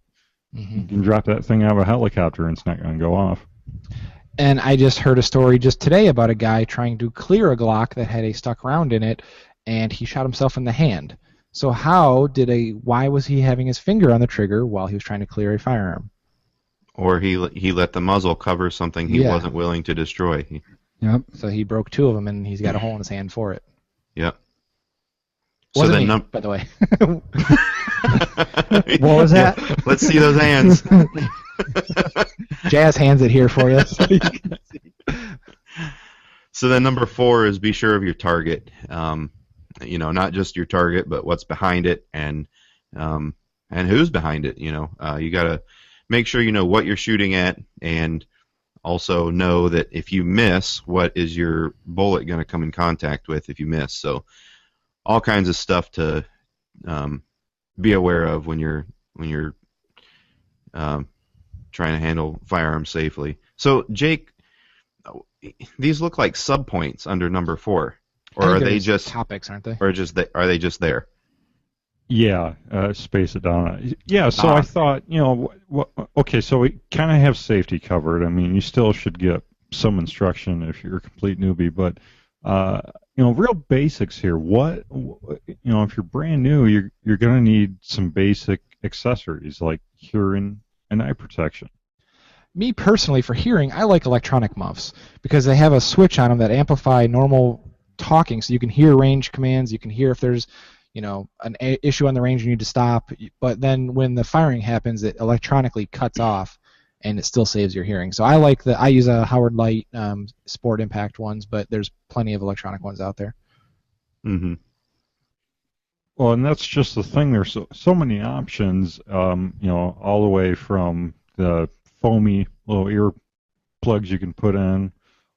Mm-hmm. You can drop that thing out of a helicopter and it's not going to go off. And I just heard a story just today about a guy trying to clear a Glock that had a stuck round in it, and he shot himself in the hand. So why was he having his finger on the trigger while he was trying to clear a firearm? Or he let the muzzle cover something he wasn't willing to destroy. Yep. So he broke 2 of them, and he's got a hole in his hand for it. Yep. Wasn't me, by the way. What was that? Let's see those hands. Jazz hands it here for you. So then number 4 is be sure of your target. Not just your target, but what's behind it, and and who's behind it. You got to make sure you know what you're shooting at, and also know that if you miss, what is your bullet going to come in contact with if you miss. So all kinds of stuff to be aware of when you're trying to handle firearms safely. So Jake, these look like subpoints under number 4, or are they just topics, aren't they? Or are they just there? Yeah, space it down. Yeah, so I thought, okay, so we kind of have safety covered. I mean, you still should get some instruction if you're a complete newbie, but real basics here. If you're brand new, you're going to need some basic accessories like hearing and eye protection. Me personally, for hearing, I like electronic muffs because they have a switch on them that amplify normal talking, so you can hear range commands, you can hear if there's an issue on the range you need to stop, but then when the firing happens, it electronically cuts off and it still saves your hearing. So I use a Howard Light Sport Impact ones, but there's plenty of electronic ones out there. Mm-hmm. Well, and that's just the thing. There's so many options, all the way from the foamy little ear plugs you can put in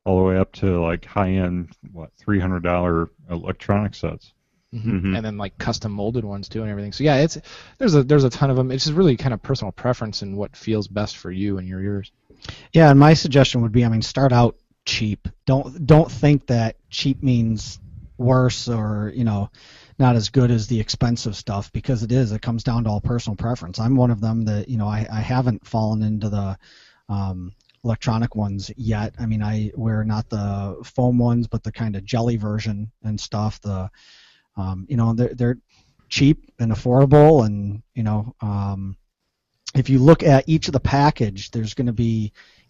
all the way up to like high-end, $300 electronic sets. Mm-hmm. And then like custom molded ones too and everything. So yeah, there's a ton of them. It's just really kind of personal preference and what feels best for you and your ears. Yeah, and my suggestion would be, start out cheap. Don't think that cheap means worse or not as good as the expensive stuff, because it is. It comes down to all personal preference. I'm one of them that I haven't fallen into the electronic ones yet. I wear not the foam ones, but the kind of jelly version and stuff. They're cheap and affordable, and if you look at each of the package,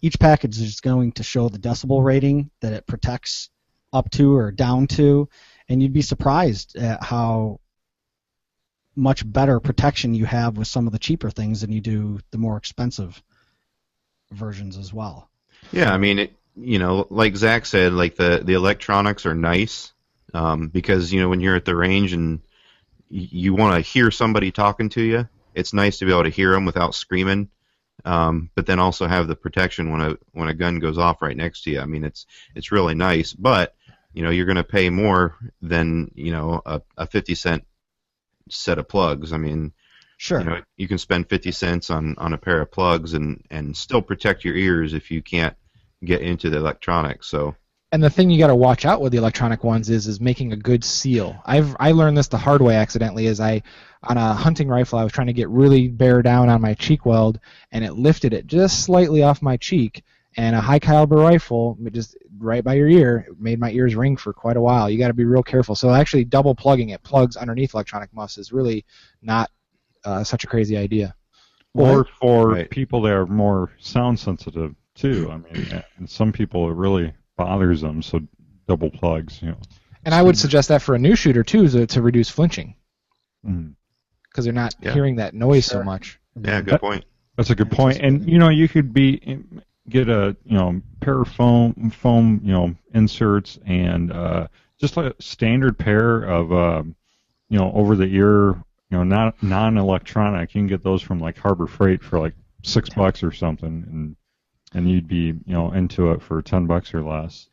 each package is going to show the decibel rating that it protects up to or down to, and you'd be surprised at how much better protection you have with some of the cheaper things than you do the more expensive versions as well. Yeah, like Zach said, like the electronics are nice. Because when you're at the range and you want to hear somebody talking to you, it's nice to be able to hear them without screaming, but then also have the protection when a gun goes off right next to you. It's really nice, but you're going to pay more than a 50-cent set of plugs. Sure. You can spend 50 cents on a pair of plugs and still protect your ears if you can't get into the electronics. So. And the thing you got to watch out with the electronic ones is making a good seal. I learned this the hard way accidentally. On a hunting rifle, I was trying to get really bear down on my cheek weld, and it lifted it just slightly off my cheek. And a high caliber rifle, just right by your ear, it made my ears ring for quite a while. You got to be real careful. So actually, double plugging it, plugs underneath electronic muffs, is really not such a crazy idea. Or for people that are more sound sensitive too. And some people it really bothers them, so double plugs, And I would suggest that for a new shooter too, to reduce flinching, because they're not hearing that noise so much. Yeah, good point. That's a good point. And you could get a pair of foam inserts and just like a standard pair of over the ear not non-electronic. You can get those from like Harbor Freight for like $6 or something, and you'd be into it for $10 or less.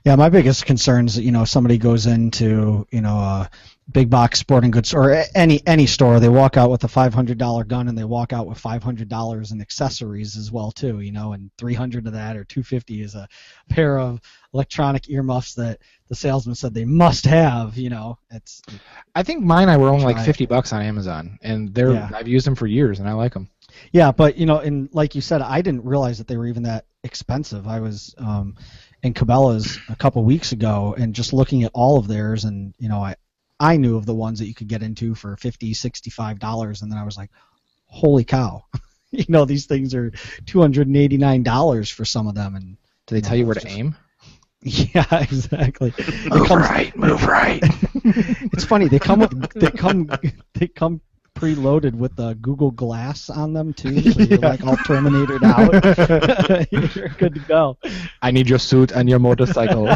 Yeah, my biggest concern is that somebody goes into a big box sporting goods or any store, they walk out with a $500 gun and they walk out with $500 in accessories as well too, and $300 of that or $250 is a pair of electronic earmuffs that the salesman said they must have. I think mine were only like $50 on Amazon, and I've used them for years and I like them. Yeah, but and like you said, I didn't realize that they were even that expensive. I was in Cabela's a couple weeks ago and just looking at all of theirs, and I knew of the ones that you could get into for $50, $65, and then I was like, holy cow. These things are $289 for some of them. And do they tell you where to aim? Yeah, exactly. Move right. It's funny. They come preloaded with the Google Glass on them too, so you're like all Terminated out. You're good to go. I need your suit and your motorcycle.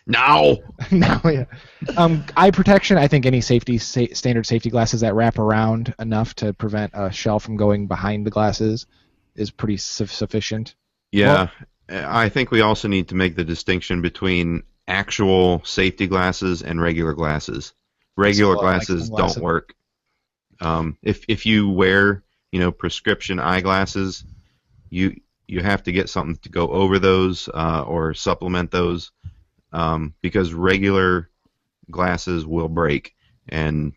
No. No, yeah. Eye protection. I think any standard safety glasses that wrap around enough to prevent a shell from going behind the glasses is pretty sufficient. Yeah, I think we also need to make the distinction between actual safety glasses and regular glasses. Regular So, glasses sunglasses. don't work. If you wear, prescription eyeglasses, you have to get something to go over those or supplement those because regular glasses will break and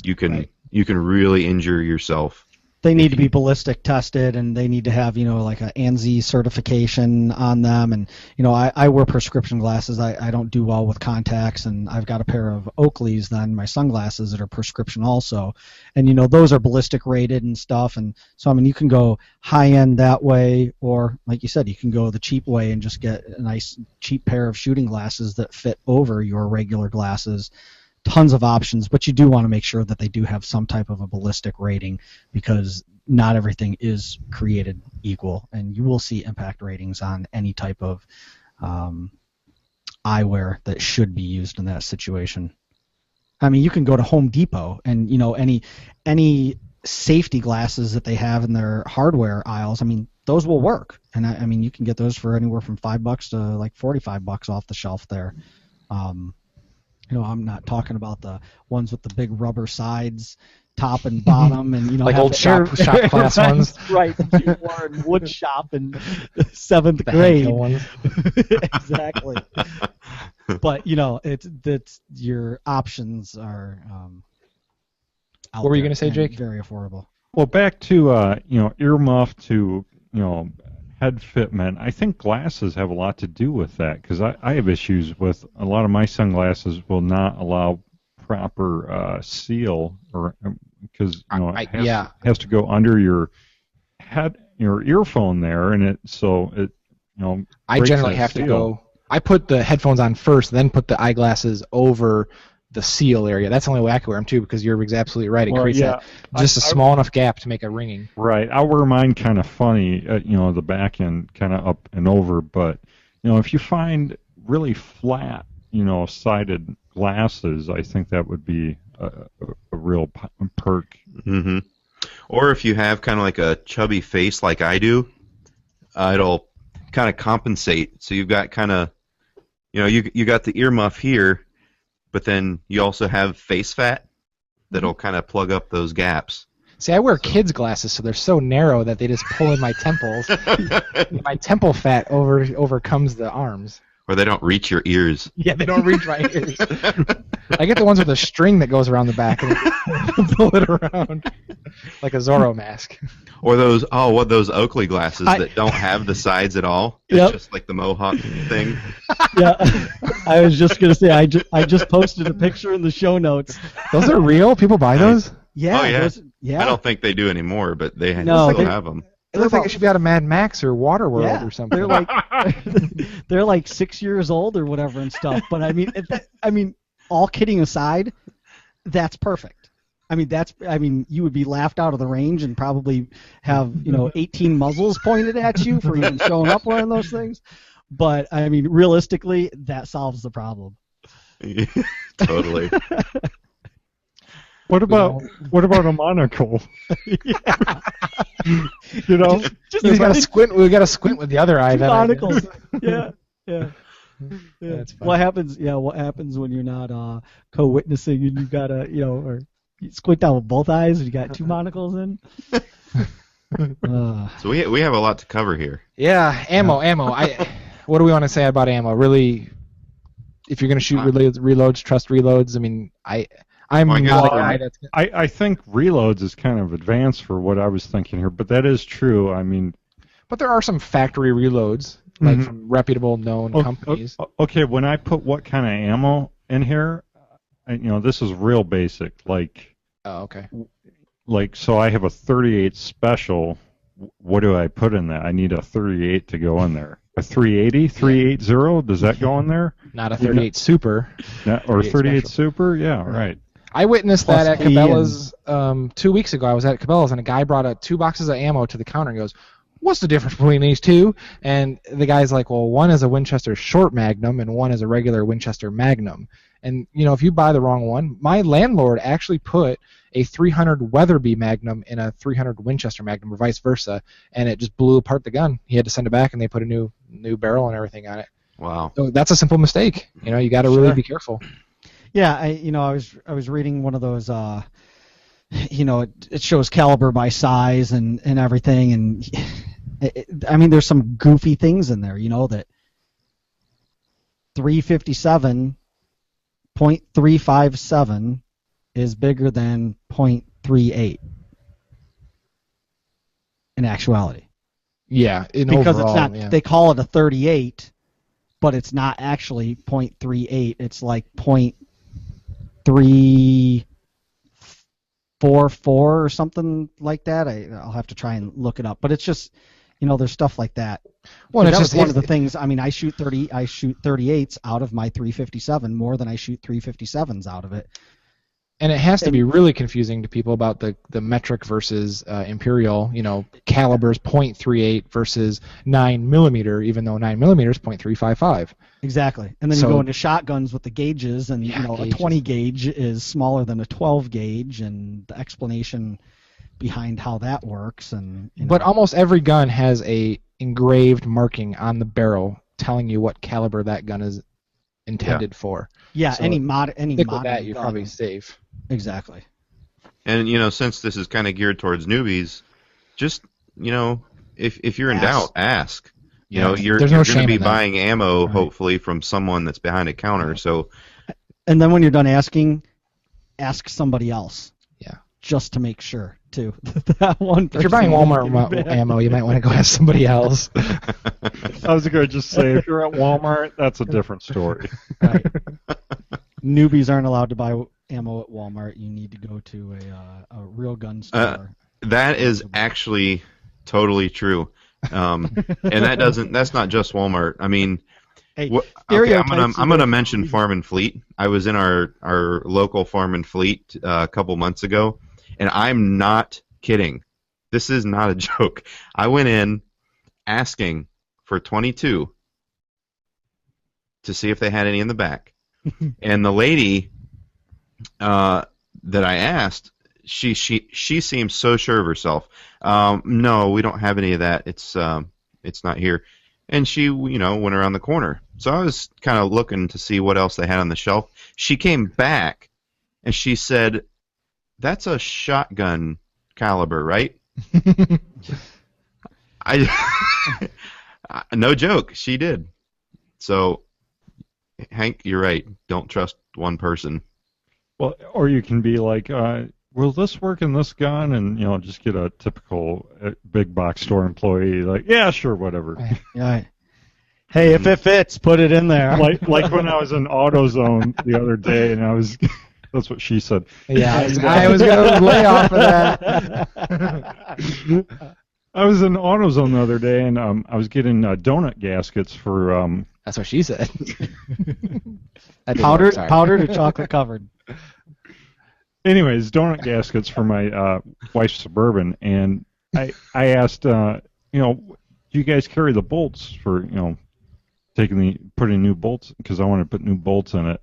you can really injure yourself. They need to be ballistic tested, and they need to have, like a ANSI certification on them. And, I wear prescription glasses. I don't do well with contacts, and I've got a pair of Oakleys, then my sunglasses that are prescription also. And, those are ballistic rated and stuff. And so, you can go high-end that way, or, like you said, you can go the cheap way and just get a nice cheap pair of shooting glasses that fit over your regular glasses. Tons of options, but you do want to make sure that they do have some type of a ballistic rating because not everything is created equal, and you will see impact ratings on any type of eyewear that should be used in that situation. You can go to Home Depot and any safety glasses that they have in their hardware aisles. Those will work, and you can get those for anywhere from $5 to like $45 off the shelf there. I'm not talking about the ones with the big rubber sides, top and bottom, and like old shop class ones, right? That you wore in wood shop in 7th grade. Ones. Exactly. But it's your options are. What were you going to say, Jake? Very affordable. Well, back to earmuff to head fitment. I think glasses have a lot to do with that because I have issues with a lot of my sunglasses will not allow proper seal or because it has to go under your head, your earphone there, and I generally have to go. I put the headphones on first, then put the eyeglasses over the seal area. That's the only way I can wear them too, because Jurg's absolutely right. It creates a small enough gap to make a ringing. Right. I wear mine kind of funny, the back end kind of up and over. But if you find really flat, sided glasses, I think that would be a real perk. Mm-hmm. Or if you have kind of like a chubby face like I do, it'll kind of compensate. So you've got kind of, you got the earmuff here, but then you also have face fat that'll kind of plug up those gaps. See, I wear kids' glasses, so they're so narrow that they just pull in my temples. My temple fat overcomes the arms. Or they don't reach your ears. Yeah, they don't reach my ears. I get the ones with a string that goes around the back and pull it around like a Zorro mask. Or those Oakley glasses that don't have the sides at all. It's just like the Mohawk thing. Yeah, I was just gonna say I just posted a picture in the show notes. Those are real? People buy those? Yeah. Oh, yeah. Yeah. I don't think they do anymore, but they still have them. It looks like it should be out of Mad Max or Waterworld or something. They're like 6 years old or whatever and stuff. But all kidding aside, that's perfect. You would be laughed out of the range and probably have 18 muzzles pointed at you for even showing up wearing those things. But realistically, that solves the problem. Totally. What about a monocle? We got to squint with the other eye. Monocles. Yeah. That's fun. What happens when you're not co-witnessing and you gotta or you squint down with both eyes and you got two monocles in? So we have a lot to cover here. Yeah, ammo. What do we want to say about ammo? Really, if you're gonna shoot reloads, trust reloads. I'm not a guy that's. I think reloads is kind of advanced for what I was thinking here, but that is true. But there are some factory reloads, like from reputable, known companies. Okay, when I put what kind of ammo in here, this is real basic. Like. Oh, okay. So I have a 38 special. What do I put in that? I need a 38 to go in there. A 380, 380. Does that go in there? Not a 38 Super. Or 38 Super? Yeah, right. I witnessed that at Cabela's 2 weeks ago. I was at Cabela's, and a guy brought 2 boxes of ammo to the counter and goes, what's the difference between these two? And the guy's like, well, one is a Winchester short magnum and one is a regular Winchester magnum. And, if you buy the wrong one, my landlord actually put a 300 Weatherby magnum in a 300 Winchester magnum or vice versa, and it just blew apart the gun. He had to send it back, and they put a new barrel and everything on it. Wow. So that's a simple mistake. You got to really be careful. Yeah, I was reading one of those. It shows caliber by size and everything, and there's some goofy things in there. That 357.357 is bigger than .38 in actuality. Yeah, because overall, it's not. Yeah. They call it a 38, but it's not actually .38. It's like .344 or something like that. I'll have to try and look it up. But it's just, there's stuff like that. Well, that it's was just one of the things. I shoot 38s out of my 357 more than I shoot 357s out of it. And it has to be really confusing to people about the metric versus imperial, calibers .38 versus 9mm, even though 9mm is .355. Exactly. And then you go into shotguns with the gauges, and a 20 gauge is smaller than a 12 gauge, and the explanation behind how that works. But almost every gun has a engraved marking on the barrel telling you what caliber that gun is intended for. Yeah, So any modern with that, gun. you're probably safe. Exactly. And since this is kind of geared towards newbies, just if you're in doubt, ask. You're going to be buying ammo hopefully from someone that's behind a counter. So, and then when you're done asking, ask somebody else. Yeah. Just to make sure too. That one. If you're buying Walmart ammo, you might want to go ask somebody else. I was going to just say, if you're at Walmart, that's a different story. Right. Newbies aren't allowed to buy ammo at Walmart. You need to go to a real gun store. That is actually totally true. And that's not just Walmart. Hey, I'm gonna mention Farm and Fleet. I was in our local Farm and Fleet a couple months ago, and I'm not kidding. This is not a joke. I went in asking for 22 to see if they had any in the back, and the lady that I asked, she seemed so sure of herself. No, we don't have any of that. It's not here. And she, went around the corner. So I was kind of looking to see what else they had on the shelf. She came back, and she said, "That's a shotgun caliber, right?" No joke, she did. So, Hank, you're right. Don't trust one person. Well, or you can be like, will this work in this gun? And, just get a typical big box store employee, like, yeah, sure, whatever. Right. Hey, if it fits, put it in there. Like when I was in AutoZone the other day, and that's what she said. Yeah, I was going to lay off of that. I was in AutoZone the other day, and I was getting donut gaskets for. That's what she said. Powdered or chocolate covered. Anyways, donut gaskets for my wife's Suburban, and I asked, do you guys carry the bolts for putting new bolts, because I want to put new bolts in it,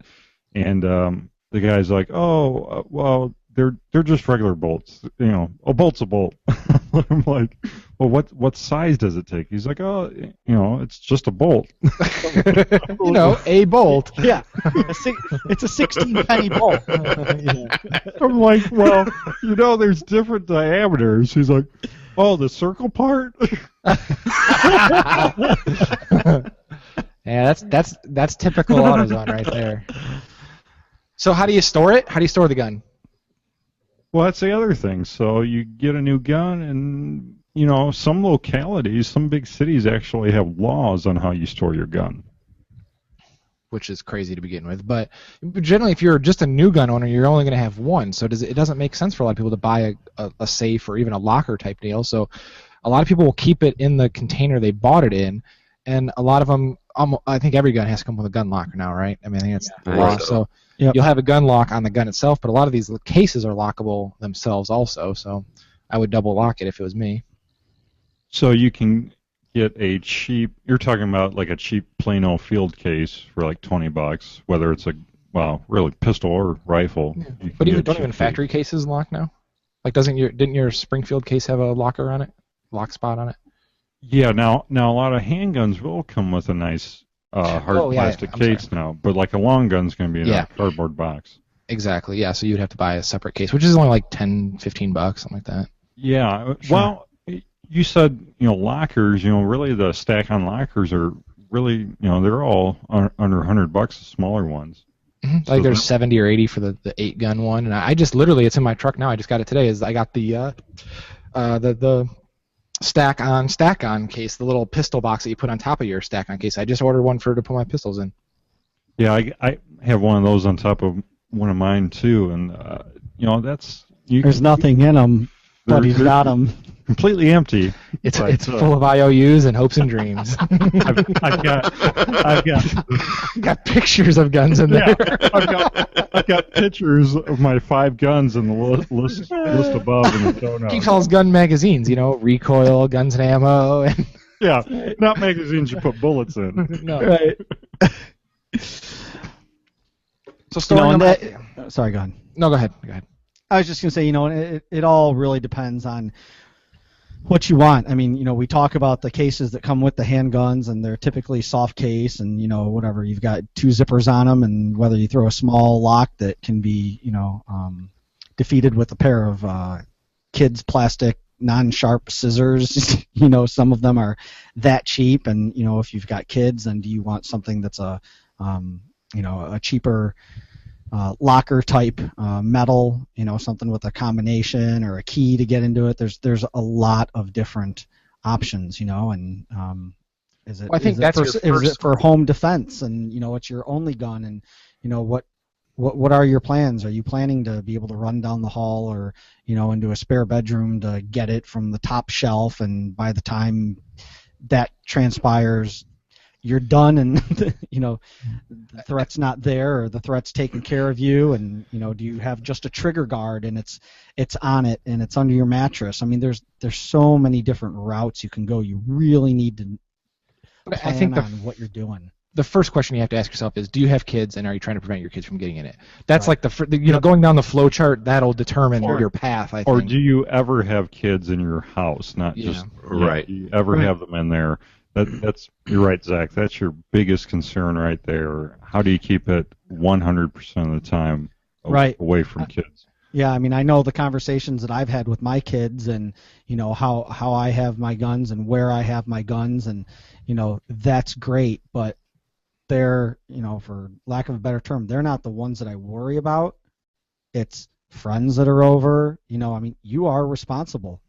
and the guy's like, oh, well, they're just regular bolts, a bolt's a bolt. I'm like, well, what size does it take? He's like, oh, it's just a bolt. A bolt. Yeah, it's a 16-penny bolt. Yeah. I'm like, well, there's different diameters. He's like, oh, the circle part. Yeah, that's typical AutoZone right there. So how do you store it? How do you store the gun? Well, that's the other thing. So you get a new gun, and some localities, some big cities actually have laws on how you store your gun. Which is crazy to begin with, but generally, if you're just a new gun owner, you're only going to have one. So it doesn't make sense for a lot of people to buy a safe or even a locker type deal. So a lot of people will keep it in the container they bought it in, and a lot of them, I think every gun has to come with a gun locker now, right? I think it's the law. So yep. You'll have a gun lock on the gun itself, but a lot of these cases are lockable themselves also. So I would double lock it if it was me. So you can get a cheap. You're talking about like a cheap plain old field case for like $20, whether it's a really pistol or rifle. Yeah. You can But get even a don't cheap even case. factory cases lock now? Like didn't your Springfield case have a locker on it? Lock spot on it? Yeah, now a lot of handguns will come with a nice hard Oh, yeah, plastic I'm sorry. case now, but like a long gun's going to be in Yeah. a cardboard box. Exactly. Yeah. So you'd have to buy a separate case, which is only like $10, $15, something like that. Yeah. Sure. Well, you said lockers. Really the stack on lockers are really they're all under $100, the smaller ones. Mm-hmm. So Like there's 70 or 80 for the 8-gun one, and I just literally it's in my truck now. I just got it today. I got the stack on case, the little pistol box that you put on top of your stack on case. I just ordered one to put my pistols in. Yeah, I have one of those on top of one of mine too, and that's There's nothing in them, but he's got them. completely empty. It's But, full of IOUs and hopes and dreams. I've got pictures of guns in there. I've got pictures of my 5 guns in the list above in the show notes. Keeps all his gun magazines, recoil, guns and ammo, and Yeah, not magazines you put bullets in. no. Right. So story and number. sorry, go ahead. No, go ahead. Go ahead. I was just going to say, it all really depends on what you want. I mean, we talk about the cases that come with the handguns, and they're typically soft case, and whatever. You've got 2 zippers on them, and whether you throw a small lock that can be, defeated with a pair of kids' plastic non-sharp scissors. Some of them are that cheap, and if you've got kids, then do you want something that's a cheaper locker type metal, something with a combination or a key to get into it. There's a lot of different options, and is it, Well, I think is, that's it your for, is first- it for home defense, and it's your only gun, and what are your plans? Are you planning to be able to run down the hall or into a spare bedroom to get it from the top shelf, and by the time that transpires you're done, and the threat's not there, or the threat's taking care of you, and do you have just a trigger guard and it's on it and it's under your mattress? I mean, there's so many different routes you can go. You really need to But plan I think on what you're doing. the first question you have to ask yourself is, do you have kids, and are you trying to prevent your kids from getting in it? That's Right. like going down the flow chart. That'll determine Or- your path. I think. Or do you ever have kids in your house? Not Yeah. just Right. Do you ever have them in there? That's you're right, Zach. That's your biggest concern right there. How do you keep it 100% of the time Right. away from kids? Yeah, I mean, I know the conversations that I've had with my kids, and how I have my guns and where I have my guns, and that's great, but they're, for lack of a better term, they're not the ones that I worry about. It's friends that are over. I mean, you are responsible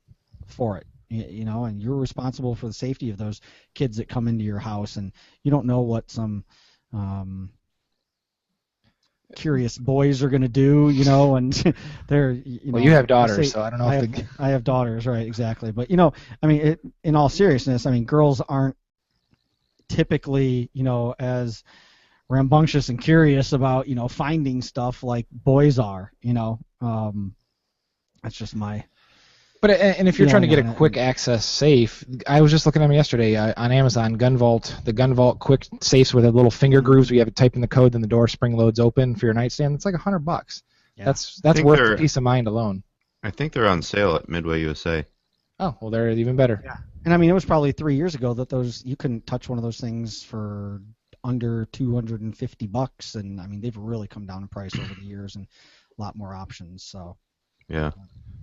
for it. And you're responsible for the safety of those kids that come into your house, and you don't know what some curious boys are going to do, and they're, Well, you have daughters, say- so I don't know I if have, I have daughters, right? Exactly. But I mean, in all seriousness, I mean, girls aren't typically, as rambunctious and curious about, finding stuff like boys are. That's just my. And if you're trying to get Yeah, a quick access safe, I was just looking at them yesterday on Amazon. Gun Vault, the Gun Vault quick safes with a little finger grooves where you have to type in the code, then the door spring loads open for your nightstand. It's like $100. Yeah. That's think worth they're- the peace of mind alone. I think they're on sale at Midway USA. Oh, well, they're even better. Yeah. And I mean, it was probably 3 years ago that you couldn't touch one of those things for under $250, and I mean, they've really come down in price over the years, and a lot more options. So. Yeah.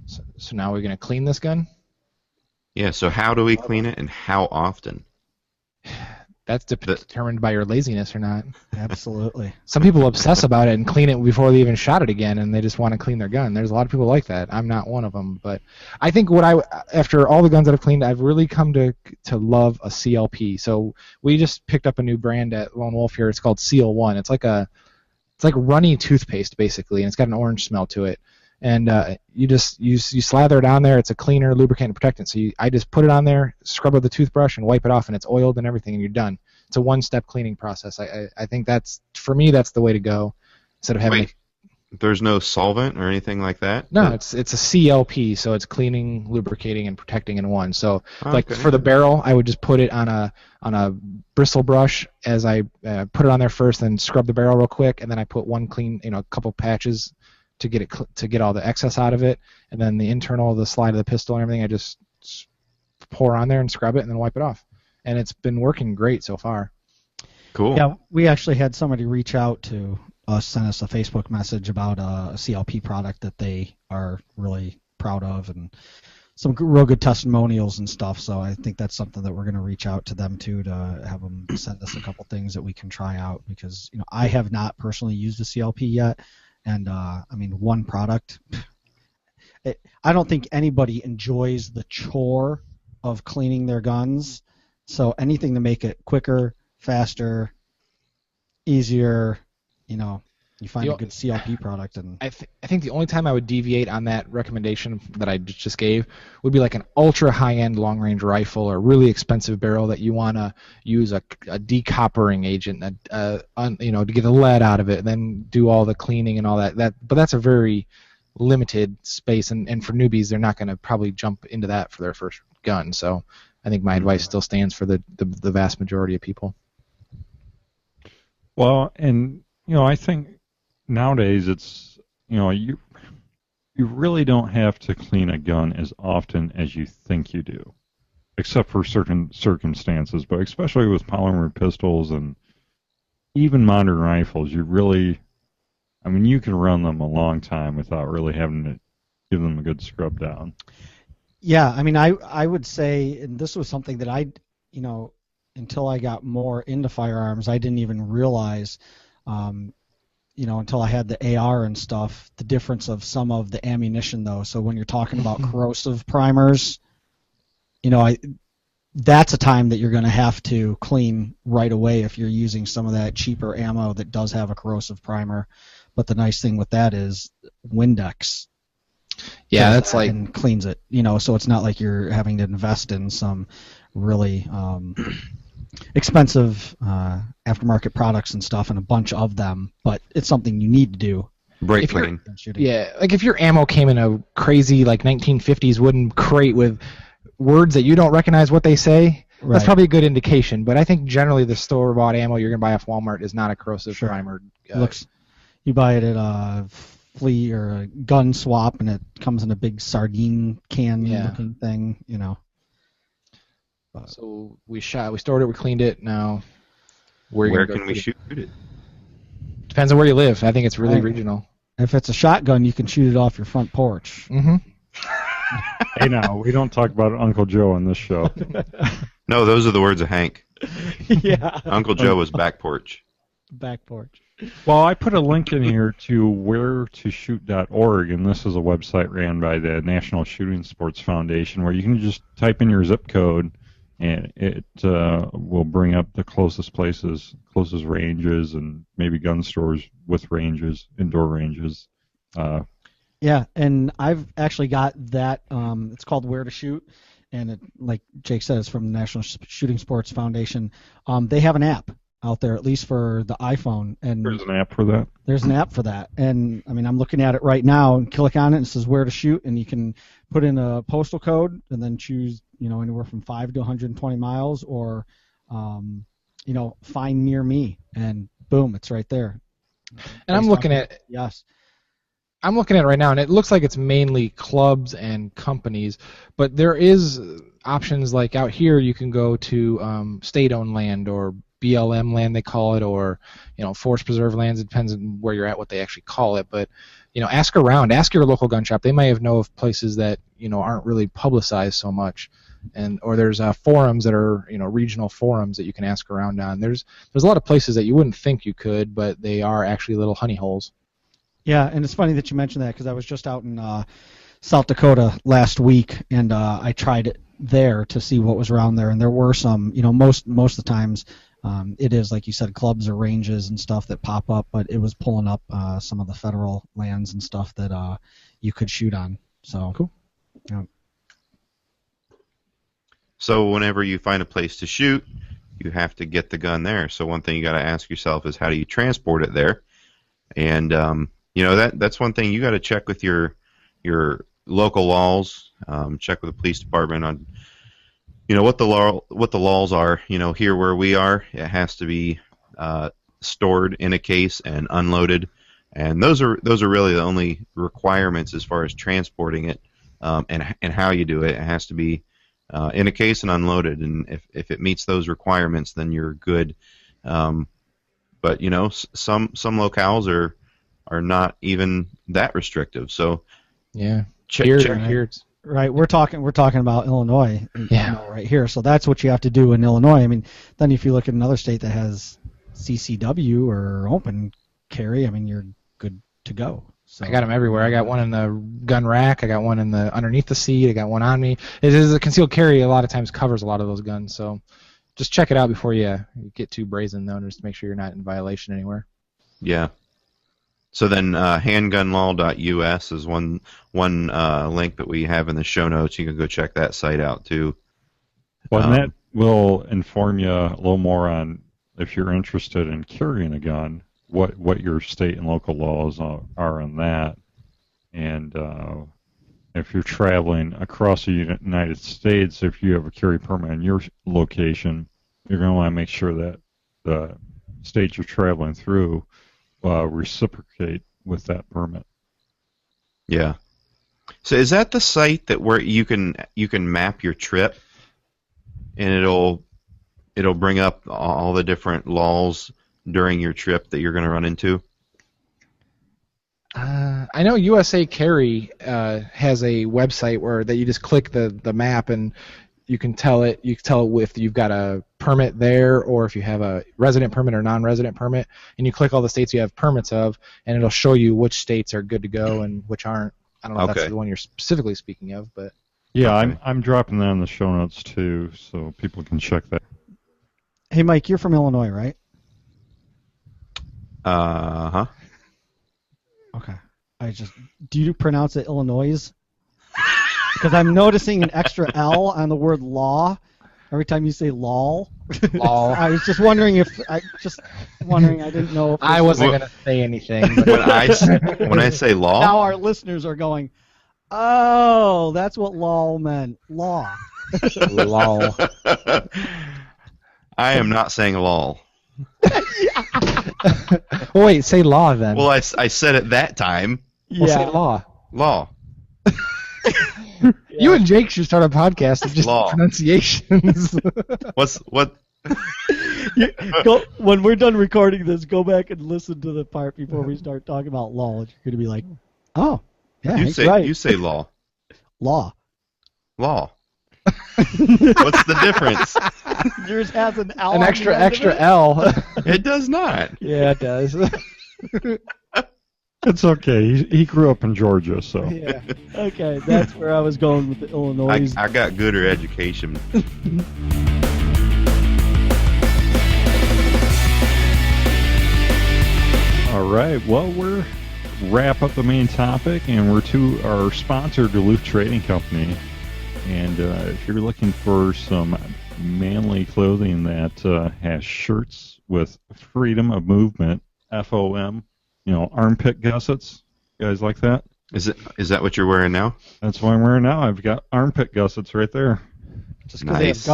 So now we're gonna clean this gun. Yeah, so how do we clean it and how often? That's determined by your laziness or not. Absolutely. Some people obsess about it and clean it before they even shot it again, and they just want to clean their gun. There's a lot of people like that. I'm not one of them, but I think after all the guns that I've cleaned, I've really come to love a CLP. So we just picked up a new brand at Lone Wolf here. It's called Seal One. It's like runny toothpaste basically, and it's got an orange smell to it. And you slather it on there. It's a cleaner, lubricant, and protectant. So I just put it on there, scrub with a toothbrush, and wipe it off, and it's oiled and everything, and you're done. It's a one-step cleaning process. I think for me that's the way to go. Instead of having. There's no solvent or anything like that? No, it's a CLP, so it's cleaning, lubricating, and protecting in one. So like Okay. for the barrel, I would just put it on a bristle brush as I put it on there first, then scrub the barrel real quick, and then I put one clean, a couple patches to get it to get all the excess out of it, and then the internal, the slide of the pistol and everything, I just pour on there and scrub it, and then wipe it off. And it's been working great so far. Cool. Yeah, we actually had somebody reach out to us, send us a Facebook message about a CLP product that they are really proud of, and some real good testimonials and stuff. So I think that's something that we're going to reach out to them too, to have them send us a couple things that we can try out, because I have not personally used a CLP yet, and I mean, one product. I don't think anybody enjoys the chore of cleaning their guns, so anything to make it quicker, faster, easier, you find a good CLP product. And I think the only time I would deviate on that recommendation that I just gave would be like an ultra high-end long-range rifle or really expensive barrel that you want to use a decoppering agent, to get the lead out of it, and then do all the cleaning and all that. But that's a very limited space, and for newbies, they're not going to probably jump into that for their first gun. So I think my advice still stands for the vast majority of people. Well, and I think nowadays it's you really don't have to clean a gun as often as you think you do, except for certain circumstances. But especially with polymer pistols and even modern rifles, you can run them a long time without really having to give them a good scrub down. Yeah, I mean, I would say, and this was something that until I got more into firearms, I didn't even realize, until I had the AR and stuff, the difference of some of the ammunition, though. So when you're talking about corrosive primers, that's a time that you're going to have to clean right away if you're using some of that cheaper ammo that does have a corrosive primer. But the nice thing with that is Windex. Yeah, that's like, and cleans it, so it's not like you're having to invest in some really expensive aftermarket products and stuff, and a bunch of them, but it's something you need to do. Brake cleaning. Yeah, like if your ammo came in a crazy 1950s wooden crate with words that you don't recognize what they say, Right. That's probably a good indication. But I think generally the store-bought ammo you're going to buy off Walmart is not a corrosive primer. You buy it at a flea or a gun swap, and it comes in a big sardine can looking thing, So we stored it, we cleaned it. Now where can we shoot it? Depends on where you live. I think it's really regional. If it's a shotgun, you can shoot it off your front porch. Mm-hmm. Hey, now we don't talk about Uncle Joe on this show. No, those are the words of Hank. Yeah. Uncle Joe was back porch. Back porch. Well, I put a link in here to wheretoshoot.org, and this is a website ran by the National Shooting Sports Foundation, where you can just type in your zip code, and it will bring up the closest places, closest ranges, and maybe gun stores with ranges, indoor ranges. Yeah, and I've actually got that. It's called Where to Shoot, and it, like Jake said, it's from the National Shooting Sports Foundation. They have an app out there, at least for the iPhone. And there's an app for that? There's an app for that. And, I mean, I'm looking at it right now, and click on it, and it says Where to Shoot, and you can put in a postal code and then choose, anywhere from 5 to 120 miles or, find near me, and boom, it's right there. And I'm looking at it right now, and it looks like it's mainly clubs and companies, but there is options like out here you can go to state-owned land or BLM land they call it, or forest preserve lands. It depends on where you're at, what they actually call it. But ask around, ask your local gun shop. They may know of places that aren't really publicized so much, or there's forums that are regional forums that you can ask around on. There's a lot of places that you wouldn't think you could, but they are actually little honey holes. Yeah, and it's funny that you mentioned that, because I was just out in South Dakota last week, and I tried it there to see what was around there, and there were some, most of the times it is, like you said, clubs or ranges and stuff that pop up, but it was pulling up some of the federal lands and stuff that you could shoot on. So cool. Yeah. So whenever you find a place to shoot, you have to get the gun there. So one thing you got to ask yourself is, how do you transport it there? And that's one thing you got to check with your local laws. Check with the police department on what the laws are. Here where we are, it has to be stored in a case and unloaded, and those are really the only requirements as far as transporting it, and how you do it. It has to be in a case and unloaded, and if it meets those requirements, then you're good. But some locales are not even that restrictive. So yeah, here. Right, we're talking about Illinois, right here. So that's what you have to do in Illinois. I mean, then if you look at another state that has CCW or open carry, I mean, you're good to go. So I got them everywhere. I got one in the gun rack. I got one in the underneath the seat. I got one on me. It is a concealed carry. A lot of times covers a lot of those guns. So just check it out before you get too brazen, though, just to make sure you're not in violation anywhere. Yeah. So then handgunlaw.us is one link that we have in the show notes. You can go check that site out too. Well, and that will inform you a little more on if you're interested in carrying a gun, what your state and local laws are on that. And if you're traveling across the United States, if you have a carry permit in your location, you're going to want to make sure that the state you're traveling through reciprocate with that permit. Yeah. So is that the site that where you can map your trip, and it'll bring up all the different laws during your trip that you're going to run into? I know USA Carry has a website where that you just click the map and you can tell it if you've got a permit there or if you have a resident permit or non-resident permit, and you click all the states you have permits of, and it'll show you which states are good to go and which aren't. I don't know if that's the one you're specifically speaking of, but yeah, okay. I'm dropping that in the show notes too, so people can check that. Hey, Mike, you're from Illinois, right? Uh-huh. Okay. Do you pronounce it Illinois? Because I'm noticing an extra L on the word law every time you say lol. Lol. I was just wondering I didn't know if I wasn't going to say anything. When I say law? Now our listeners are going, oh, that's what lol meant. Law. Lol. I am not saying lol. Well, wait, say law then. Well, I said it that time. Well, say law. Law. You and Jake should start a podcast of just law. Pronunciations. What? When we're done recording this, go back and listen to the part before we start talking about law. You're going to be like, oh, yeah, You say law. Law. Law. What's the difference? Yours has an L. An extra L. It does not. Yeah, it does. It's okay. He grew up in Georgia, so. Yeah. Okay, that's where I was going with the Illinois. I got gooder education. All right. Well, we're wrap up the main topic, and we're to our sponsor, Duluth Trading Company. And if you're looking for some manly clothing that has shirts with freedom of movement, FOM, armpit gussets, you guys like that? Is that what you're wearing now? That's what I'm wearing now. I've got armpit gussets right there. Just because nice. they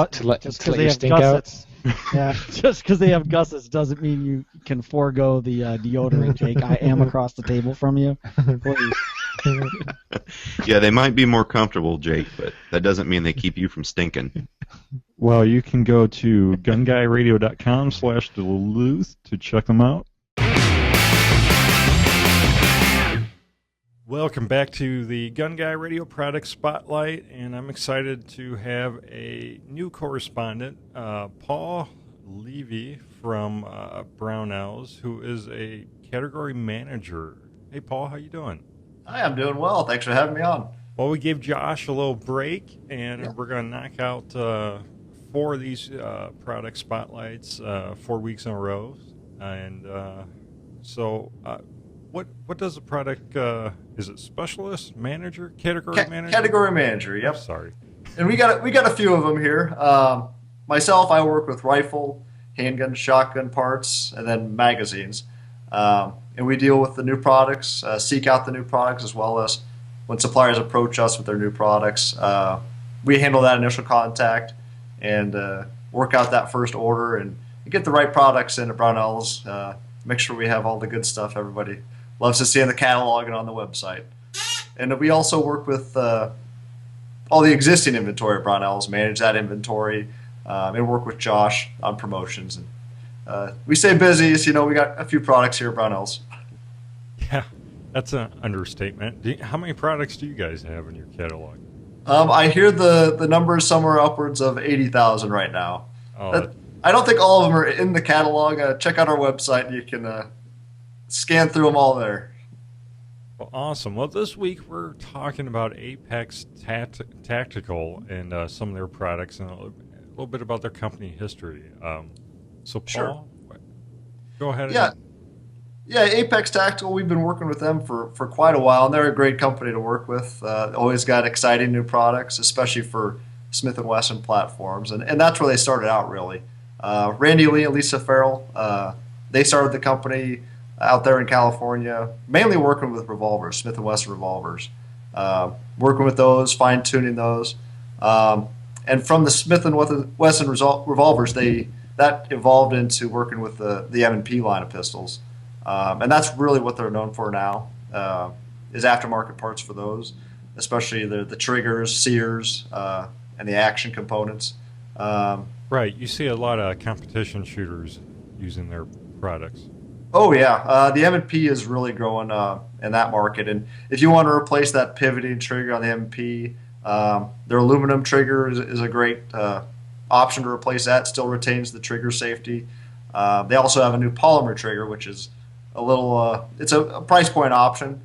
have gussets. Yeah, just because they have gussets doesn't mean you can forego the deodorant, Jake. I am across the table from you. Please. Yeah, they might be more comfortable, Jake, but that doesn't mean they keep you from stinking. Well, you can go to gunguyradio.com/Duluth to check them out. Welcome back to the Gun Guy Radio Product Spotlight, and I'm excited to have a new correspondent, Paul Levy from Brownells, who is a category manager. Hey, Paul, how you doing? Hi, I'm doing well. Thanks for having me on. Well, we gave Josh a little break, and we're going to knock out 4 of these product spotlights 4 weeks in a row. And so what does the product, is it specialist, manager, category manager? Category manager, yep. Sorry. And we got a few of them here. Myself, I work with rifle, handgun, shotgun parts, and then magazines. And we deal with the new products, seek out the new products, as well as when suppliers approach us with their new products. We handle that initial contact and work out that first order and get the right products into Brownells. Make sure we have all the good stuff everybody loves to see in the catalog and on the website. And we also work with all the existing inventory at Brownells, manage that inventory, and work with Josh on promotions. And we stay busy, so we got a few products here at Brownells. Yeah, that's an understatement. How many products do you guys have in your catalog? I hear the number is somewhere upwards of 80,000 right now. Oh, I don't think all of them are in the catalog. Check out our website, and you can scan through them all there. well, awesome. Well, this week we're talking about Apex Tactical and some of their products and a little bit about their company history. So, Paul, Sure. go ahead. Yeah, Apex Tactical, we've been working with them for quite a while, and they're a great company to work with. Always got exciting new products, especially for Smith & Wesson platforms, and that's where they started out, really. Randy Lee and Lisa Farrell, they started the company out there in California, mainly working with revolvers, Smith & Wesson revolvers. Working with those, fine-tuning those. And from the Smith & Wesson revolvers, that evolved into working with the M&P line of pistols. And that's really what they're known for now, is aftermarket parts for those, especially the triggers, sears, and the action components. Right, you see a lot of competition shooters using their products. Oh yeah, the M&P is really growing in that market, and if you want to replace that pivoting trigger on the M&P, their aluminum trigger is a great option to replace that. Still retains the trigger safety. They also have a new polymer trigger, which is a little. It's a price point option.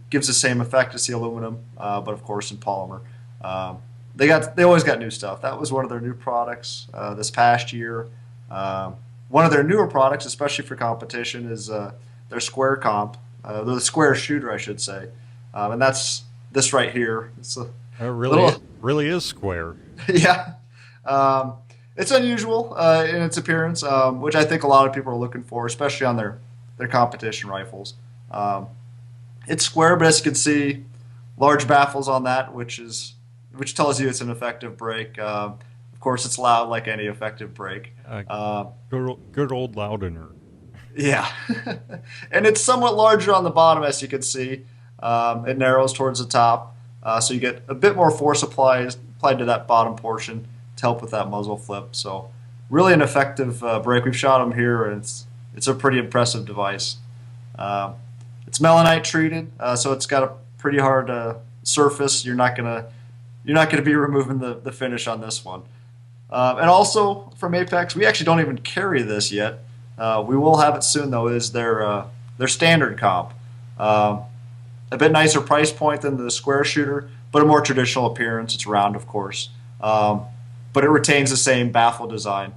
Gives the same effect as the aluminum, but of course in polymer. They always got new stuff. That was one of their new products this past year. One of their newer products, especially for competition, is their square comp, the square shooter, I should say, and that's this right here. It's It really is square. yeah. It's unusual in its appearance, which I think a lot of people are looking for, especially on their competition rifles. It's square, but as you can see, large baffles on that, which tells you it's an effective break. Of course, it's loud like any effective break. Good old Loudener. Yeah, and it's somewhat larger on the bottom, as you can see. It narrows towards the top, so you get a bit more force applied to that bottom portion to help with that muzzle flip. So, really an effective break. We've shot them here, and it's a pretty impressive device. It's melanite treated, so it's got a pretty hard surface. You're not gonna be removing the finish on this one. And also from Apex, we actually don't even carry this yet. We will have it soon, though. Is their standard comp, a bit nicer price point than the square shooter, but a more traditional appearance. It's round, of course, but it retains the same baffle design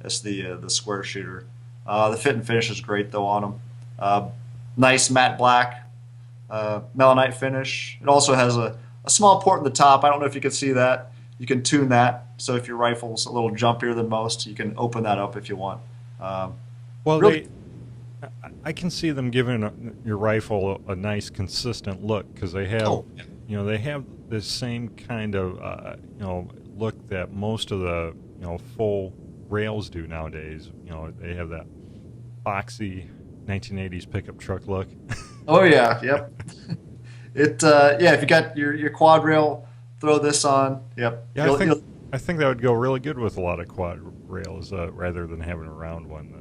as the square shooter. The fit and finish is great though on them. Nice matte black melanite finish. It also has a small port in the top. I don't know if you can see that. You can tune that, so if your rifle's a little jumpier than most, you can open that up if you want. Well, really, I can see them giving your rifle a nice, consistent look because they have, they have the same kind of, look that most of the, full rails do nowadays. They have that boxy 1980s pickup truck look. Oh yeah, yep. If you got your quad rail, throw this on. Yep. Yeah, I think that would go really good with a lot of quad rails rather than having a round one.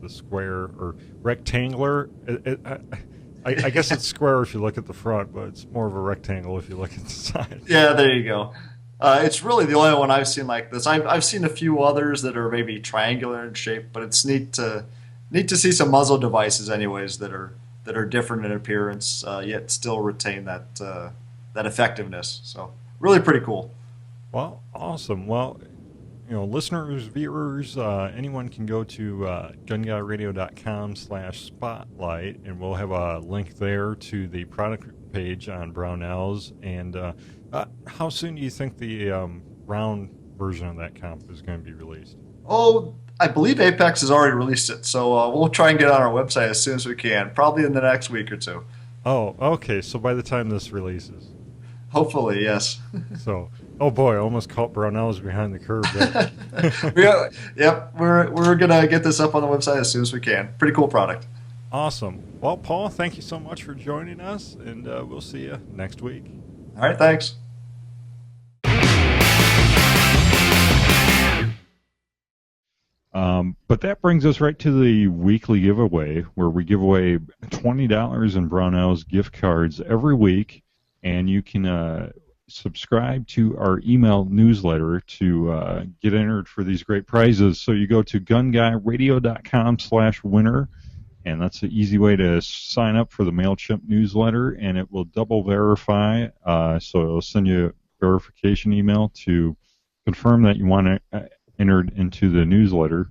The square or rectangular. I guess it's square if you look at the front, but it's more of a rectangle if you look at the side. Yeah, there you go. It's really the only one I've seen like this. I've seen a few others that are maybe triangular in shape, but it's neat to see some muzzle devices, anyways, that are different in appearance, yet still retain that effectiveness. So really pretty cool. Well, awesome. Well, listeners, viewers, anyone can go to gunguyradio.com/spotlight, and we'll have a link there to the product page on Brownells. And how soon do you think the round version of that comp is going to be released? Oh, I believe Apex has already released it, so we'll try and get it on our website as soon as we can, probably in the next week or two. Oh, okay. So by the time this releases. Hopefully, yes. So, oh boy, I almost caught Brownells behind the curve there. Yep, we're gonna get this up on the website as soon as we can. Pretty cool product. Awesome. Well, Paul, thank you so much for joining us, and we'll see you next week. All right, thanks. But that brings us right to the weekly giveaway, where we give away $20 in Brownells gift cards every week, and you can subscribe to our email newsletter to get entered for these great prizes. So you go to gunguyradio.com/winner, and that's the easy way to sign up for the MailChimp newsletter, and it will double verify. So it'll send you a verification email to confirm that you want to entered into the newsletter.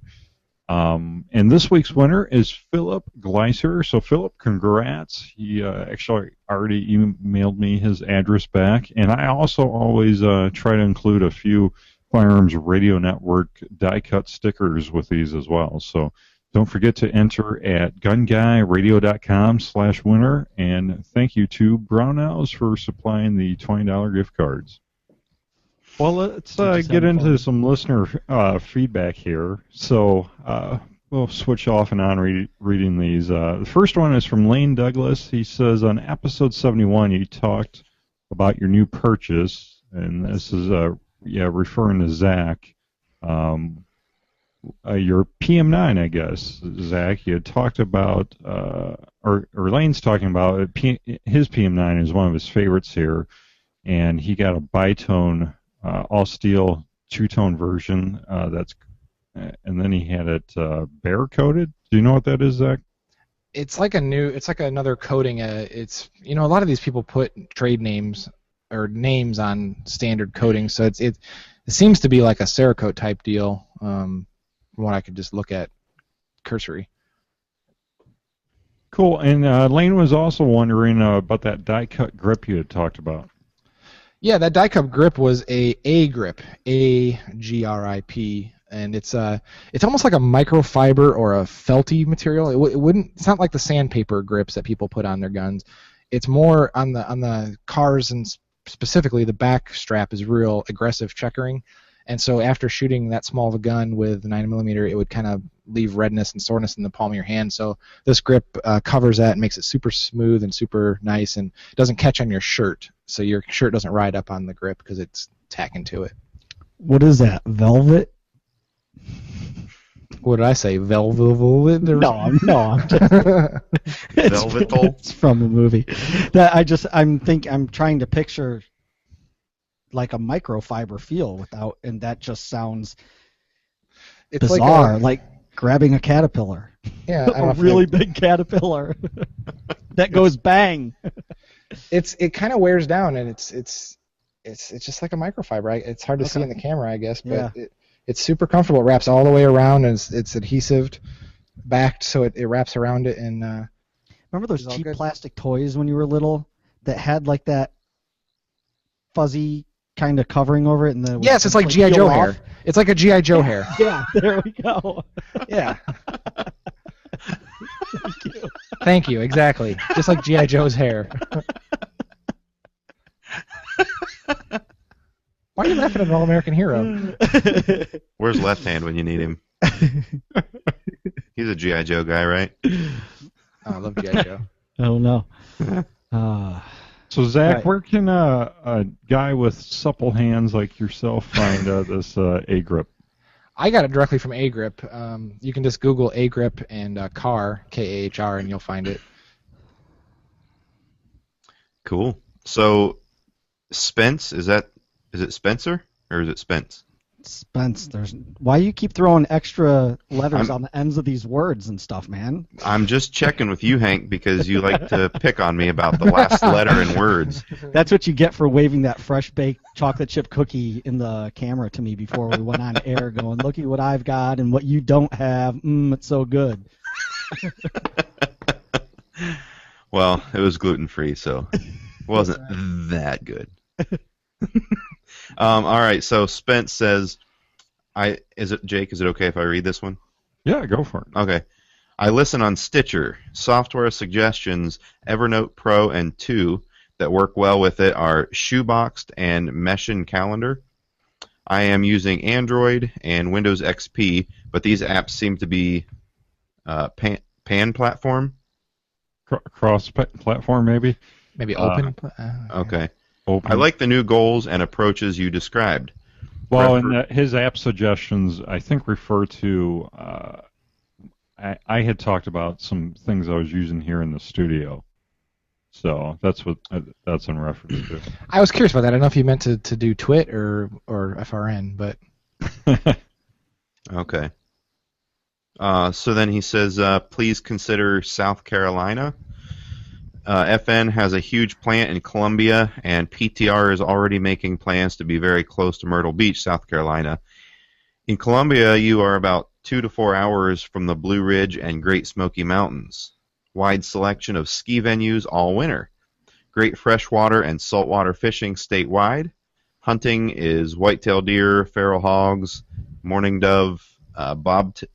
And this week's winner is Philip Gleiser. So, Philip, congrats. He actually already emailed me his address back. And I also always try to include a few Firearms Radio Network die-cut stickers with these as well. So, don't forget to enter at gunguyradio.com/winner. And thank you to Brownells for supplying the $20 gift cards. Well, let's get into some listener feedback here. So we'll switch off and on reading these. The first one is from Lane Douglas. He says, on episode 71, you talked about your new purchase, and this is referring to Zach. Your PM9, I guess, Zach. You had talked about, or Lane's talking about his PM9 is one of his favorites here, and he got a bitone. All steel two-tone version. And then he had it bare coated. Do you know what that is, Zach? It's like another coating. It's a lot of these people put trade names or names on standard coating, so it seems to be like a Cerakote type deal. From what I could just look at cursory. Cool. And Lane was also wondering about that die-cut grip you had talked about. Yeah, that die-cut grip was a grip, A-G-R-I-P, and it's almost like a microfiber or a felty material. It's not like the sandpaper grips that people put on their guns. It's more on the cars, and specifically the back strap is real aggressive checkering, and so after shooting that small of a gun with 9mm, it would kind of leave redness and soreness in the palm of your hand. So this grip covers that and makes it super smooth and super nice, and it doesn't catch on your shirt, so your shirt doesn't ride up on the grip because it's tacking to it. What is that? Velvet? What did I say? Velvet? No, I'm just Velvetal? It's from a movie. I'm trying to picture like a microfiber feel and that just sounds bizarre, like grabbing a caterpillar. Yeah, a really big caterpillar that goes bang. It kind of wears down, and it's just like a microfiber. It's hard to see in the camera, I guess, but yeah. It's super comfortable. It wraps all the way around, and it's adhesive backed, so it wraps around it. And remember those cheap plastic toys when you were little that had like that fuzzy kind of covering over it? And yes, it's like G.I. Joe hair. It's like a G.I. Joe hair. Yeah, there we go. Yeah. Thank you, exactly. Just like G.I. Joe's hair. Why are you laughing at an All-American Hero? Where's Left Hand when you need him? He's a G.I. Joe guy, right? Oh, I love G.I. Joe. I don't know. So, Zach, right. Where can a guy with supple hands like yourself find this A-grip? I got it directly from A-grip. You can just Google A-grip and KAHR, K-A-H-R, and you'll find it. Cool. So, Spence, is it Spencer or is it Spence? Spence. Why you keep throwing extra letters on the ends of these words and stuff, man? I'm just checking with you, Hank, because you like to pick on me about the last letter in words. That's what you get for waving that fresh-baked chocolate chip cookie in the camera to me before we went on air going, looky what I've got and what you don't have. It's so good. Well, it was gluten-free, so it wasn't that good. All right, so Spence says, Jake? Is it okay if I read this one? Yeah, go for it. Okay. I listen on Stitcher. Software suggestions, Evernote Pro and 2 that work well with it are Shoeboxed and Meshin Calendar. I am using Android and Windows XP, but these apps seem to be pan platform. Cross-platform, maybe? Maybe open. Okay. Open. I like the new goals and approaches you described. Well, and his app suggestions, I think, refer to. I had talked about some things I was using here in the studio, so that's what that's in reference to. I was curious about that. I don't know if you meant to do Twit or FRN, but Okay. So then he says, please consider South Carolina. FN has a huge plant in Columbia, and PTR is already making plans to be very close to Myrtle Beach, South Carolina. In Columbia, you are about 2 to 4 hours from the Blue Ridge and Great Smoky Mountains. Wide selection of ski venues all winter. Great freshwater and saltwater fishing statewide. Hunting is whitetail deer, feral hogs, mourning dove, bobwhite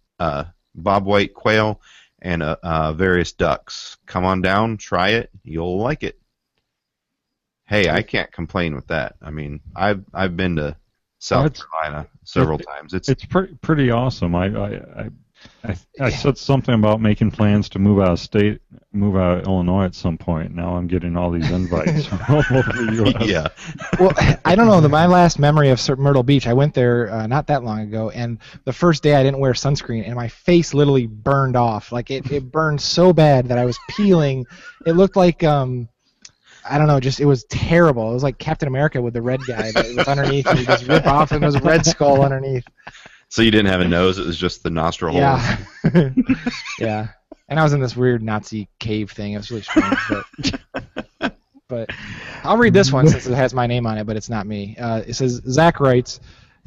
quail, and various ducks. Come on down, try it, you'll like it. Hey, I can't complain with that. I mean, I've been to South Carolina several times. It's pretty awesome. I said something about making plans to move out of Illinois at some point. Now I'm getting all these invites from all over the U.S. Yeah. well, I don't know. My last memory of Myrtle Beach, I went there not that long ago, and the first day I didn't wear sunscreen, and my face literally burned off. Like it burned so bad that I was peeling. It looked like I don't know, just it was terrible. It was like Captain America with the red guy that was underneath, and you just rip off, and there was a red skull underneath. So you didn't have a nose; it was just the nostril hole. Yeah. Yeah. And I was in this weird Nazi cave thing. It was really strange. But I'll read this one since it has my name on it, but it's not me. It says, Zach writes,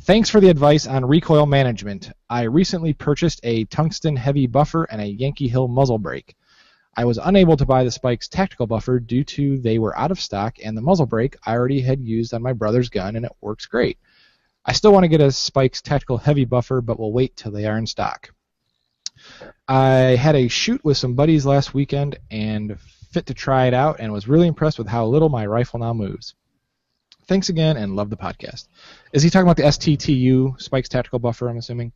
thanks for the advice on recoil management. I recently purchased a tungsten heavy buffer and a Yankee Hill muzzle brake. I was unable to buy the Spikes tactical buffer due to they were out of stock, and the muzzle brake I already had used on my brother's gun, and it works great. I still want to get a Spikes tactical heavy buffer, but will wait till they are in stock. I had a shoot with some buddies last weekend and fit to try it out, and was really impressed with how little my rifle now moves. Thanks again, and love the podcast. Is he talking about the STTU Spikes tactical buffer, I'm assuming?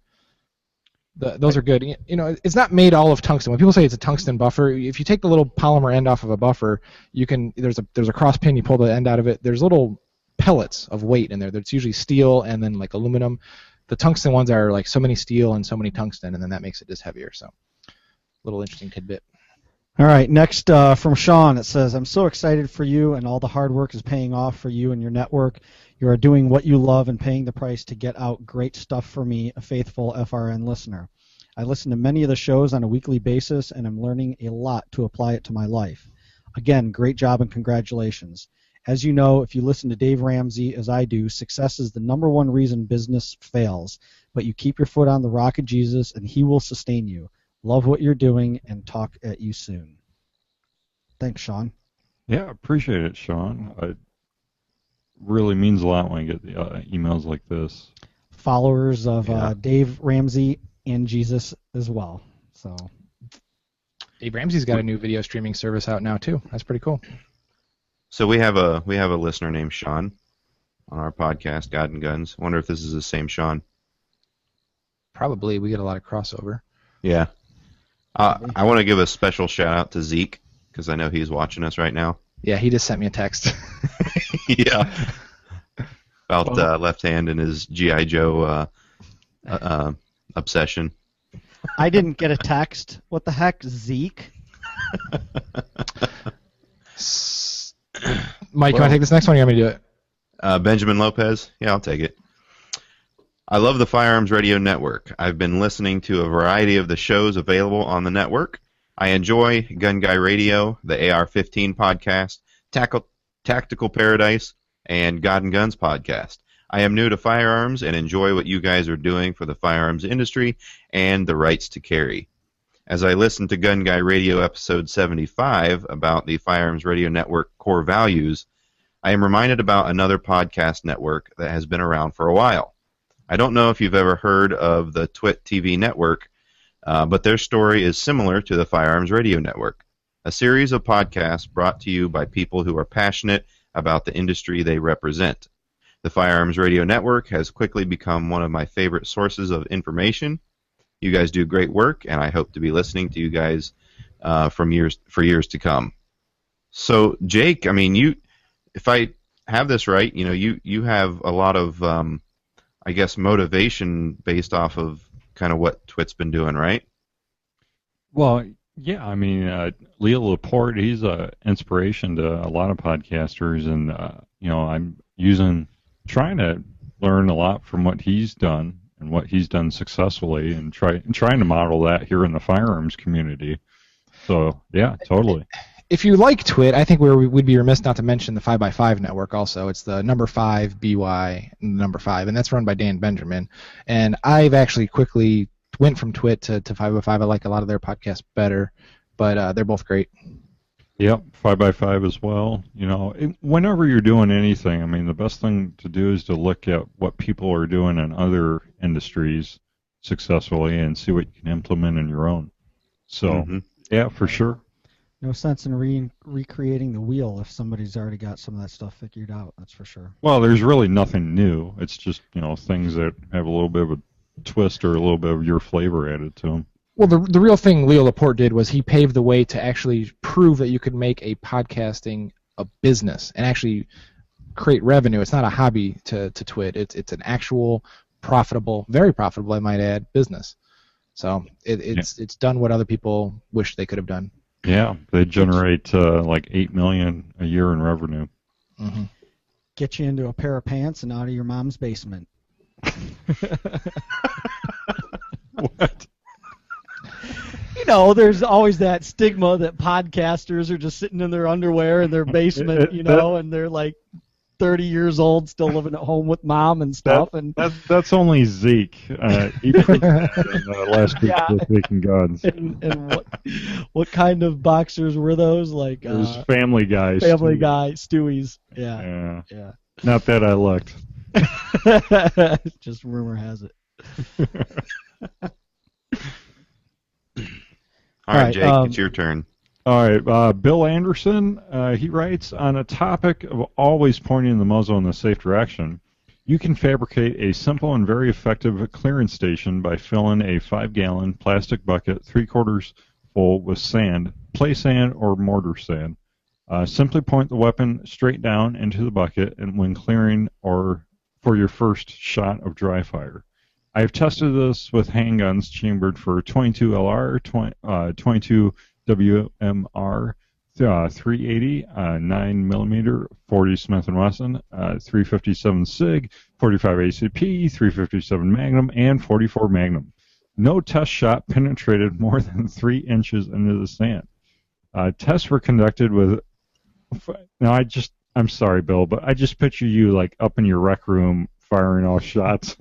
Those are good. You know, it's not made all of tungsten. When people say it's a tungsten buffer, if you take the little polymer end off of a buffer, you can there's a cross pin, you pull the end out of it. There's little pellets of weight in there. That's usually steel and then like aluminum. The tungsten ones are like so many steel and so many tungsten, and then that makes it just heavier. So, little interesting tidbit. All right, next from Sean, it says, I'm so excited for you, and all the hard work is paying off for you and your network. You are doing what you love and paying the price to get out great stuff for me, a faithful FRN listener. I listen to many of the shows on a weekly basis, and I'm learning a lot to apply it to my life. Again, great job and congratulations. As you know, if you listen to Dave Ramsey, as I do, success is the number one reason business fails. But you keep your foot on the rock of Jesus, and he will sustain you. Love what you're doing, and talk at you soon. Thanks, Sean. Yeah, appreciate it, Sean. It really means a lot when I get emails like this. Followers of Dave Ramsey and Jesus as well. So Dave Ramsey's got a new video streaming service out now too. That's pretty cool. So we have a listener named Sean on our podcast, God and Guns. I wonder if this is the same Sean. Probably. We get a lot of crossover. Yeah. I want to give a special shout out to Zeke because I know he's watching us right now. Yeah, he just sent me a text. Yeah. About Left Hand and his G.I. Joe obsession. I didn't get a text. What the heck, Zeke? Mike, you want to take this next one or you want me to do it? Benjamin Lopez. Yeah, I'll take it. I love the Firearms Radio Network. I've been listening to a variety of the shows available on the network. I enjoy Gun Guy Radio, the AR-15 podcast, Tactical Paradise, and God and Guns podcast. I am new to firearms and enjoy what you guys are doing for the firearms industry and the rights to carry. As I listen to Gun Guy Radio episode 75 about the Firearms Radio Network core values, I am reminded about another podcast network that has been around for a while. I don't know if you've ever heard of the Twit TV network, but their story is similar to the Firearms Radio Network, a series of podcasts brought to you by people who are passionate about the industry they represent. The Firearms Radio Network has quickly become one of my favorite sources of information. You guys do great work, and I hope to be listening to you guys for years to come. So, Jake, I mean, if I have this right, you have a lot of, I guess, motivation based off of kind of what Twit's been doing, right? Well, yeah, I mean, Leo Laporte, he's an inspiration to a lot of podcasters, and I'm trying to learn a lot from what he's done and what he's done successfully, and trying to model that here in the firearms community. So, yeah, totally. If you like Twit, I think we'd be remiss not to mention the 5x5 network also. It's the number 5 BY number 5, and that's run by Dan Benjamin. And I've actually quickly went from Twit to 5x5. I like a lot of their podcasts better, but they're both great. Yep, 5x5 as well. Whenever you're doing anything, I mean, the best thing to do is to look at what people are doing in other industries successfully and see what you can implement in your own. So, yeah, for sure. No sense in recreating the wheel if somebody's already got some of that stuff figured out. That's for sure. Well, there's really nothing new. It's just things that have a little bit of a twist or a little bit of your flavor added to them. Well, the real thing Leo Laporte did was he paved the way to actually prove that you could make a podcasting a business and actually create revenue. It's not a hobby to Twit. It's an actual profitable, very profitable, I might add, business. So it's done what other people wish they could have done. Yeah, they generate like $8 million a year in revenue. Mm-hmm. Get you into a pair of pants and out of your mom's basement. What? There's always that stigma that podcasters are just sitting in their underwear in their basement, and they're like 30 years old, still living at home with mom and stuff. That's only Zeke. He put that in last week's Taking Guns. And what kind of boxers were those? Like it was Family Guy. Family Guy, Stewie's. Yeah. Not that I looked. Just rumor has it. All right, Jake, it's your turn. All right, Bill Anderson, he writes, on a topic of always pointing the muzzle in the safe direction, you can fabricate a simple and very effective clearance station by filling a 5-gallon plastic bucket 3/4 full with sand, play sand or mortar sand. Simply point the weapon straight down into the bucket and when clearing or for your first shot of dry fire. I have tested this with handguns chambered for 22 LR, 22 WMR, 380, 9mm, 40 Smith & Wesson, 357 SIG, 45 ACP, 357 Magnum, and 44 Magnum. No test shot penetrated more than 3 inches into the sand. Tests were conducted with... Now, I'm sorry, Bill, but I just picture you like up in your rec room firing all shots.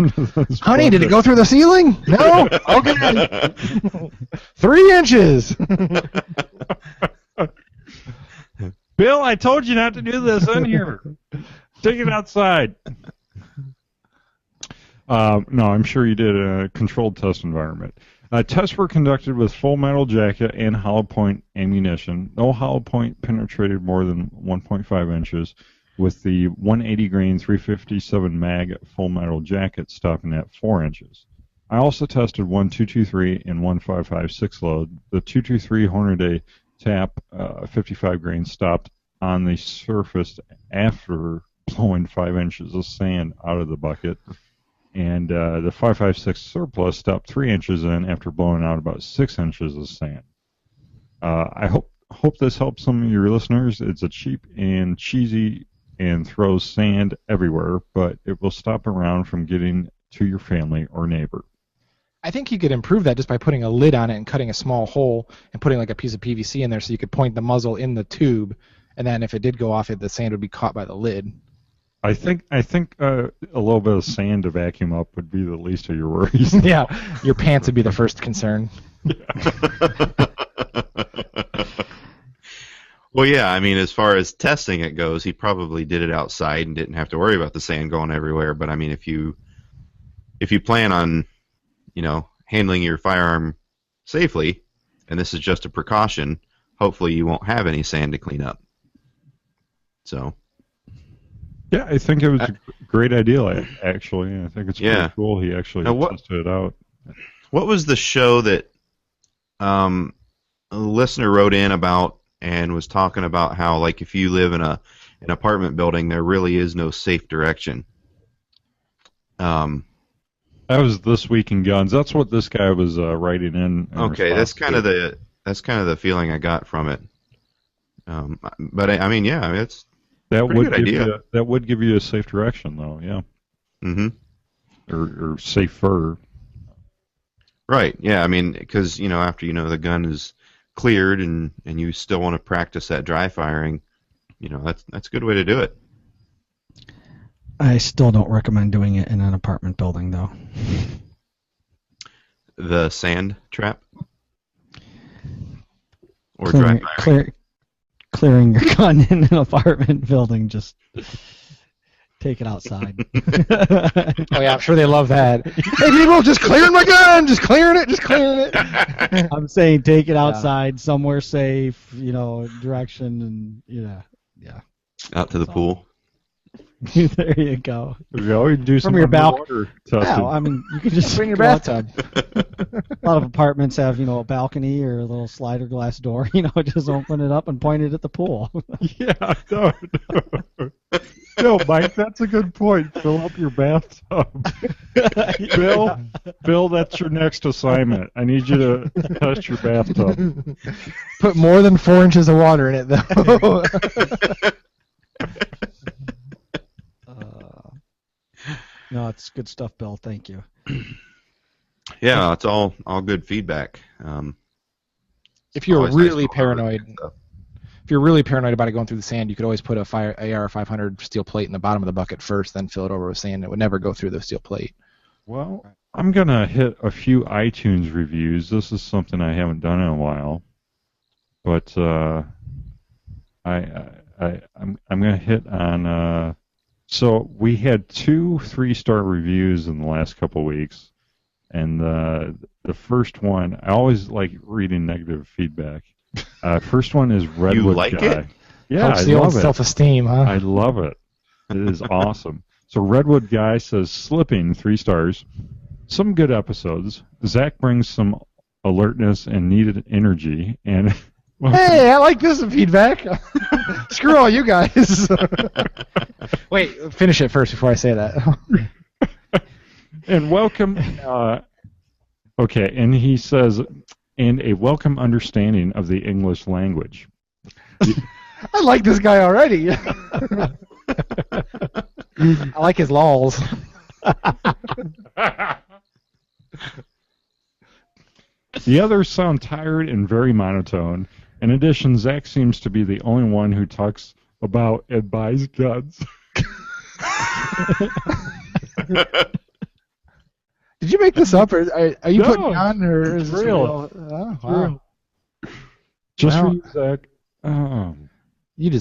Honey, did it go through the ceiling? No? Okay. 3 inches. Bill, I told you not to do this in here. Take it outside. No, I'm sure you did a controlled test environment. Tests were conducted with full metal jacket and hollow point ammunition. No hollow point penetrated more than 1.5 inches, with the 180 grain 357 mag full metal jacket stopping at 4 inches. I also tested one 223 and one 5.56 load. The 223 Hornady tap 55 grain stopped on the surface after blowing 5 inches of sand out of the bucket, and the 5.56 surplus stopped 3 inches in after blowing out about 6 inches of sand. I hope this helps some of your listeners. It's a cheap and cheesy and throws sand everywhere, but it will stop around from getting to your family or neighbor. I think you could improve that just by putting a lid on it and cutting a small hole and putting like a piece of PVC in there so you could point the muzzle in the tube, and then if it did go off, the sand would be caught by the lid. I think a little bit of sand to vacuum up would be the least of your worries. Yeah, your pants would be the first concern. Well, yeah, I mean, as far as testing it goes, he probably did it outside and didn't have to worry about the sand going everywhere. But I mean, if you if you plan on, handling your firearm safely, and this is just a precaution, hopefully you won't have any sand to clean up. So. Yeah, I think it was a great idea, actually. I think it's pretty cool he actually tested it out. What was the show that a listener wrote in about and was talking about how, like, if you live in an apartment building, there really is no safe direction? That was This Week in Guns. That's what this guy was writing in. Okay, that's kind of the feeling I got from it. But it's that pretty good idea. That would give you a safe direction, though. Yeah. Mm-hmm. Or safer. Right. Yeah. I mean, because after the gun is cleared and you still want to practice that dry firing, that's a good way to do it. I still don't recommend doing it in an apartment building, though. The sand trap? Or dry firing? Clearing your gun in an apartment building, just take it outside. Oh, yeah, I'm sure they love that. Hey, people, just clearing my gun! Just clearing it! I'm saying take it outside, somewhere safe, direction, and, yeah. Out to the pool. There you go. You can do some from your underwater testing. Yeah, I mean, you can just bring your bathtub. A lot of apartments have, a balcony or a little slider glass door. Just open it up and point it at the pool. Yeah, no, Mike, that's a good point. Fill up your bathtub. Bill, that's your next assignment. I need you to test your bathtub. Put more than 4 inches of water in it, though. No, it's good stuff, Bill. Thank you. Yeah, it's all good feedback. If you're really paranoid, about it going through the sand, you could always put a AR 500 steel plate in the bottom of the bucket first, then fill it over with sand. It would never go through the steel plate. Well, I'm gonna hit a few iTunes reviews. This is something I haven't done in a while, but I'm gonna hit on. So we had 2 3-star reviews in the last couple of weeks, and the first one, I always like reading negative feedback. First one is Redwood You like Guy. it? Yeah, Helps I the love old it. self-esteem, huh? I love it. It is awesome. So Redwood Guy says, slipping, 3 stars. Some good episodes. Zach brings some alertness and needed energy, and hey, I like this feedback. Screw all you guys. Wait, finish it first before I say that. and welcome. Okay, and he says, and a welcome understanding of the English language. I like this guy already. I like his lols. The others sound tired and very monotone. In addition, Zach seems to be the only one who talks about and buys guns. Did you make this up, or are you putting it on, or it's is this real? Oh, wow. Just Well, for you, Zach.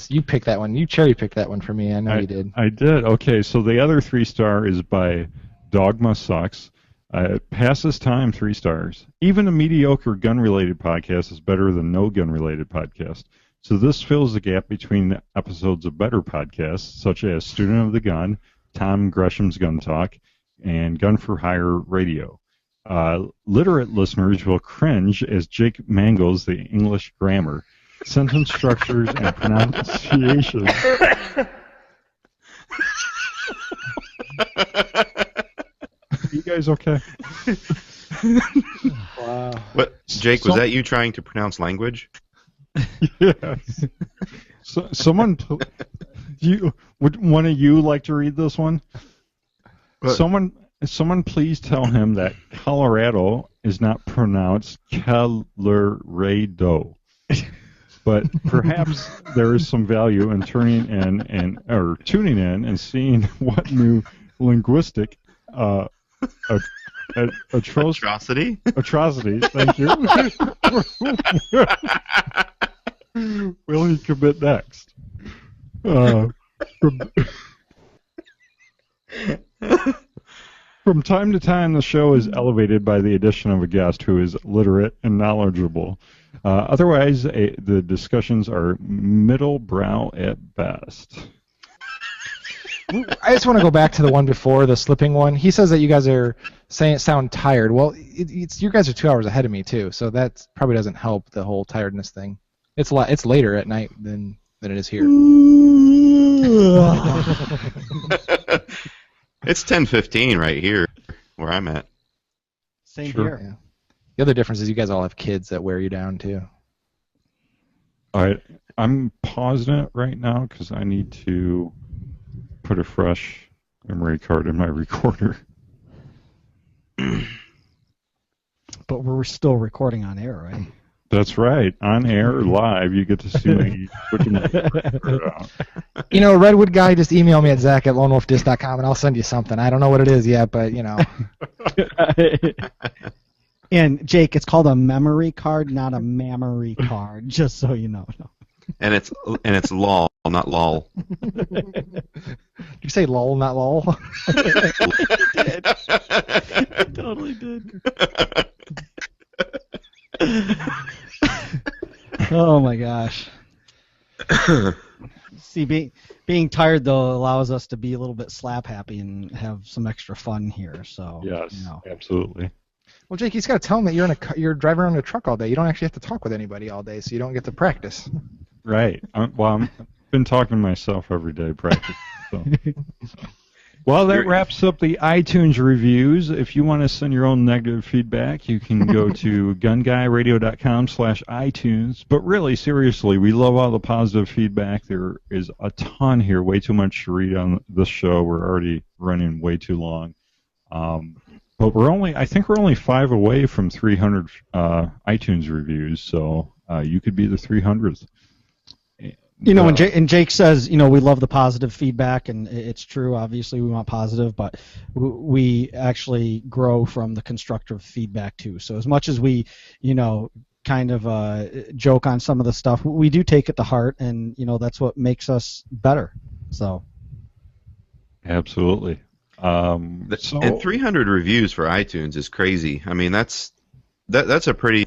You picked that one. You cherry picked that one for me. I know you did. I did. Okay, so the other 3-star is by Dogma Sucks. Passes time, 3 stars. Even a mediocre gun-related podcast is better than no gun-related podcast. So this fills the gap between episodes of better podcasts, such as Student of the Gun, Tom Gresham's Gun Talk, and Gun for Hire Radio. Literate listeners will cringe as Jake mangles the English grammar, sentence structures, and pronunciation. You guys okay? Wow. What, Jake? Was that you trying to pronounce language? Yes. So, would one of you like to read this one? What? Someone please tell him that Colorado is not pronounced Colorado. But perhaps there is some value in tuning in and seeing what new linguistic Atrocity? Thank you. Will he commit next? From time to time, the show is elevated by the addition of a guest who is literate and knowledgeable. Otherwise, the discussions are middle brow at best. I just want to go back to the one before, the slipping one. He says that you guys are sound tired. Well, you guys are 2 hours ahead of me too, so that probably doesn't help the whole tiredness thing. It's later at night than it is here. It's 10:15 right here where I'm at. Same Sure. here. Yeah. The other difference is you guys all have kids that wear you down too. All right, I'm pausing it right now because I need to put a fresh memory card in my recorder. But we're still recording on air, right? That's right. On air, live, you get to see me switching my recorder out. Redwood guy, just email me at zach@lonewolfdisc.com and I'll send you something. I don't know what it is yet, but And Jake, it's called a memory card, not a mammary card, just so you know. And it's lol, not lol. Did you say lol, not lol? I totally did. Oh my gosh. See, being tired though allows us to be a little bit slap happy and have some extra fun here. So Yes, absolutely. Well, Jake, you just got to tell them that you're driving around in a truck all day. You don't actually have to talk with anybody all day, so you don't get to practice. Right. I've been talking to myself every day, practically. So. Well, that wraps up the iTunes reviews. If you want to send your own negative feedback, you can go to gunguyradio.com/iTunes. But really, seriously, we love all the positive feedback. There is a ton here, way too much to read on this show. We're already running way too long. But I think we're only 5 away from 300 iTunes reviews, so you could be the 300th. When Jake says, we love the positive feedback, and it's true, obviously we want positive, but we actually grow from the constructive feedback too. So as much as we, kind of joke on some of the stuff, we do take it to heart, and, that's what makes us better. So. Absolutely. And 300 reviews for iTunes is crazy. I mean, that's a pretty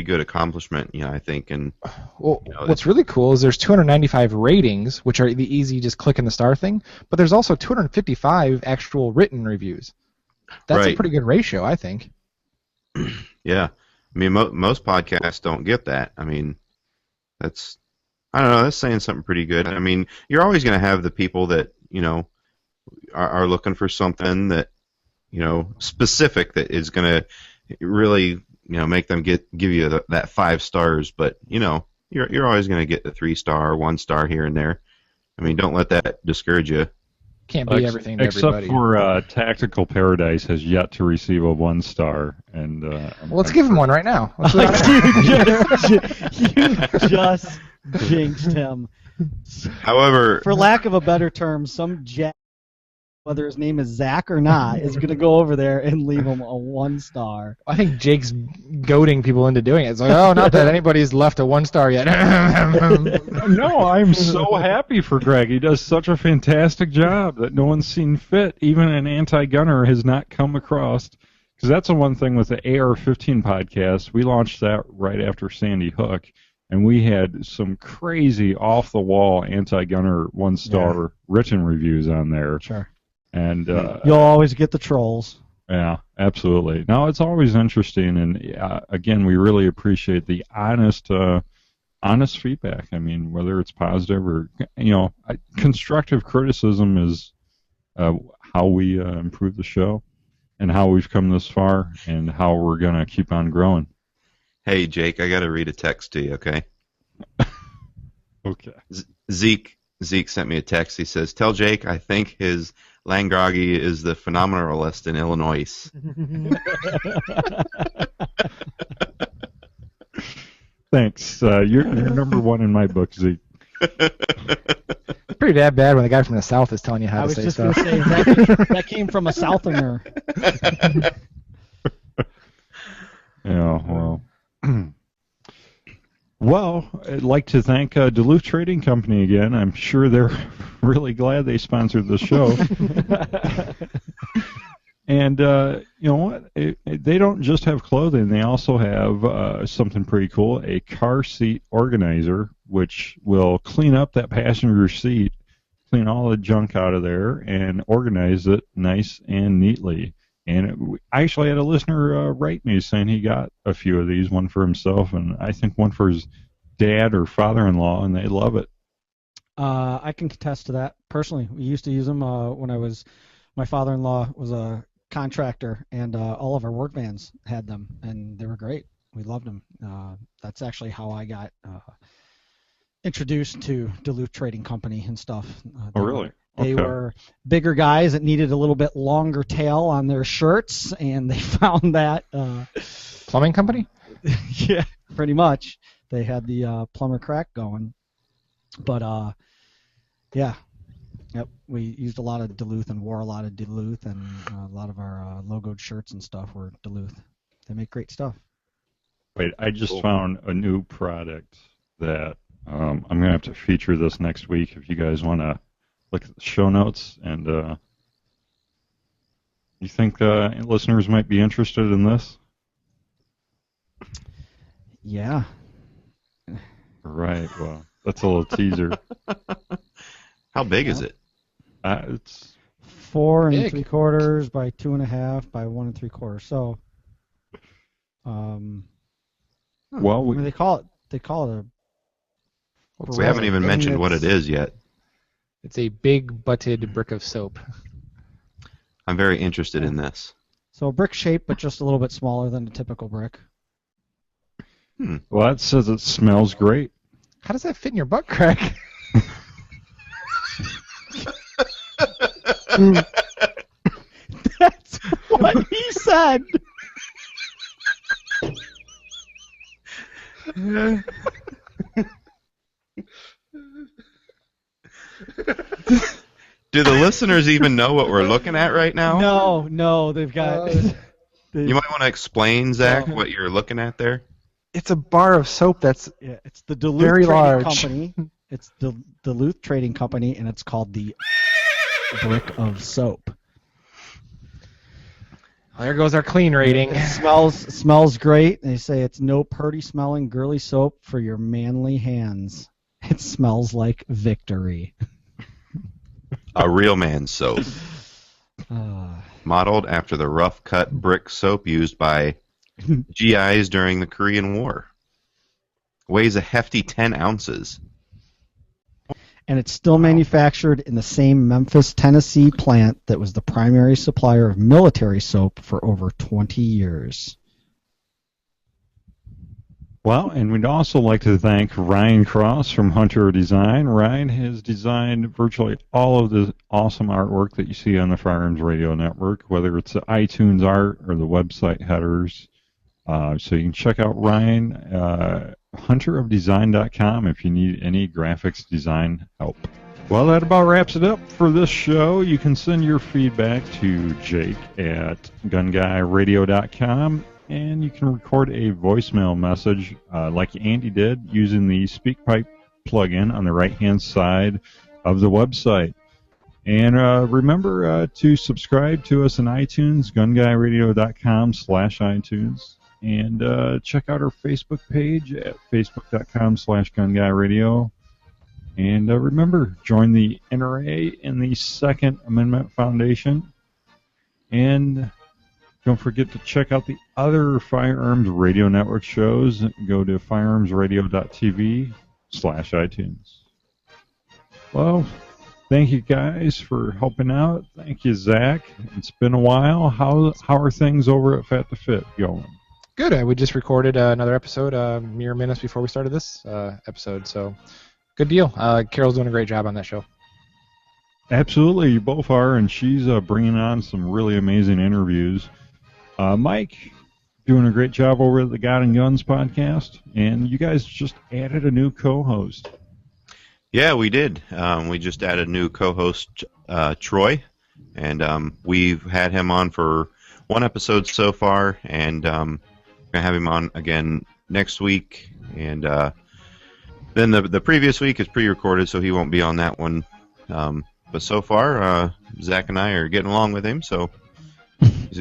good accomplishment, I think. And what's really cool is there's 295 ratings, which are the easy just click in the star thing, but there's also 255 actual written reviews. That's a pretty good ratio, I think. Yeah, I mean, most podcasts don't get that. I mean, that's saying something pretty good. I mean, you're always going to have the people that are looking for something that specific that is going to really make them give you that 5 stars, but you're always going to get the 3-star, 1-star here and there. I mean, don't let that discourage you. Can't be everything to everybody. Except for Tactical Paradise has yet to receive a 1-star, and let's give him one right now. You just jinxed him. However, for lack of a better term, some jack, whether his name is Zach or not, is going to go over there and leave him a 1-star. I think Jake's goading people into doing it. It's like, not that anybody's left a 1-star yet. No, I'm so happy for Greg. He does such a fantastic job that no one's seen fit. Even an anti-gunner has not come across. Because that's the one thing with the AR-15 podcast. We launched that right after Sandy Hook, and we had some crazy off-the-wall anti-gunner 1-star written reviews on there. Sure. And you'll always get the trolls. Yeah, absolutely. No, it's always interesting, and again, we really appreciate the honest feedback. I mean, whether it's positive or constructive criticism is how we improve the show, and how we've come this far, and how we're gonna keep on growing. Hey, Jake, I got to read a text to you, okay? Okay. Zeke sent me a text. He says, "Tell Jake I think his Langroggy is the phenomenalist in Illinois." Thanks. You're number one in my book, Zeke. It's pretty damn bad when the guy from the South is telling you how to say stuff. I was just going to say, that came from a Southerner. Yeah, well. Well, I'd like to thank Duluth Trading Company again. I'm sure they're really glad they sponsored the show. And you know what? They don't just have clothing. They also have something pretty cool, a car seat organizer, which will clean up that passenger seat, clean all the junk out of there, and organize it nice and neatly. And I actually had a listener write me saying he got a few of these, one for himself, and I think one for his dad or father-in-law, and they love it. I can contest to that personally. We used to use them when my father-in-law was a contractor, and all of our work vans had them, and they were great. We loved them. That's actually how I got introduced to Duluth Trading Company and stuff. Oh, really? They were bigger guys that needed a little bit longer tail on their shirts, and they found that. Plumbing company? Yeah, pretty much. They had the plumber crack going. But, yeah. Yep, we used a lot of Duluth and wore a lot of Duluth, and a lot of our logoed shirts and stuff were Duluth. They make great stuff. Wait, I just found a new product that I'm going to have to feature this next week if you guys want to look at the show notes. And you think listeners might be interested in this? Yeah. Right, well, that's a little teaser. How big is it? It's 4 Big. 3/4 by 2.5 by 1 3/4. So, well, I mean, they call it a. We haven't even thing mentioned what that's- it is yet. It's a big butted brick of soap. I'm very interested in this. So a brick shape, but just a little bit smaller than a typical brick. well, that says it smells great. How does that fit in your butt crack? That's what he said. Do the listeners even know what we're looking at right now? No, they've got. You might want to explain, Zach, No. what you're looking at there. It's a bar of soap that's Yeah, it's the Duluth Very Trading large. Company. It's the Duluth Trading Company, and it's called the Brick of Soap. Well, there goes our clean rating. It smells great. They say it's no pretty smelling girly soap for your manly hands. It smells like victory. A real man's soap. Uh, Modeled after the rough-cut brick soap used by GIs during the Korean War. Weighs a hefty 10 ounces. and it's still manufactured in the same Memphis, Tennessee plant that was the primary supplier of military soap for over 20 years. Well, and we'd also like to thank Ryan Cross from Hunter Design. Ryan has designed virtually all of the awesome artwork that you see on the Firearms Radio Network, whether it's the iTunes art or the website headers. So you can check out Ryan, hunterofdesign.com, if you need any graphics design help. Well, that about wraps it up for this show. You can send your feedback to Jake at gunguyradio.com. And you can record a voicemail message like Andy did using the SpeakPipe plugin on the right-hand side of the website. And remember to subscribe to us on iTunes, gunguyradio.com/iTunes. And check out our Facebook page at facebook.com/gunguyradio. And remember, join the NRA and the Second Amendment Foundation. And don't forget to check out the other Firearms Radio Network shows. Go to firearmsradio.tv/iTunes. Well, thank you guys for helping out. Thank you, Zach. It's been a while. How are things over at Fat to Fit going? Good. We just recorded another episode mere minutes before we started this episode, so good deal. Carol's doing a great job on that show. Absolutely, you both are, and she's bringing on some really amazing interviews. Mike, doing a great job over at the God and Guns podcast, and you guys just added a new co-host. Yeah, we did. We just added a new co-host, Troy, and we've had him on for one episode so far, and we're going to have him on again next week. And then the previous week is pre-recorded, so he won't be on that one. But so far, Zach and I are getting along with him, so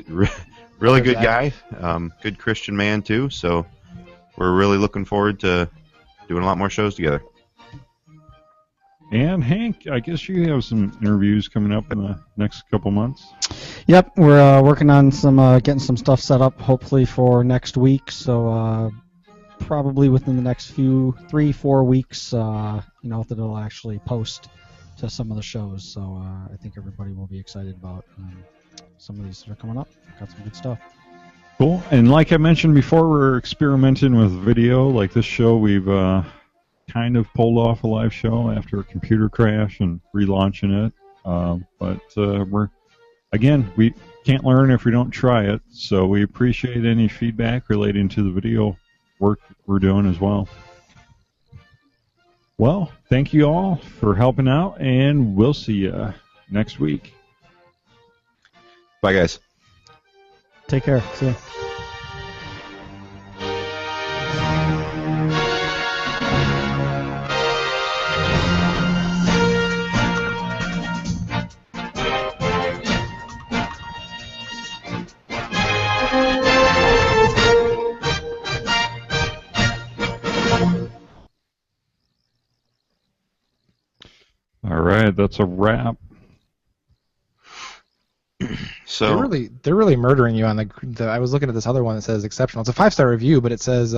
He's a really good guy, good Christian man too. So we're really looking forward to doing a lot more shows together. And Hank, I guess you have some interviews coming up in the next couple months. Yep, we're working on some getting some stuff set up, hopefully for next week. So probably within the next 3-4 weeks, that it'll actually post to some of the shows. So I think everybody will be excited about some of these that are coming up. Got some good stuff. Cool. And like I mentioned before, we're experimenting with video. Like this show, we've kind of pulled off a live show after a computer crash and relaunching it. We can't learn if we don't try it. So we appreciate any feedback relating to the video work we're doing as well. Well, thank you all for helping out, and we'll see you next week. Bye, guys. Take care. See ya. All right, that's a wrap. So they're really murdering you on the. I was looking at this other one that says exceptional. It's a 5-star review, but it says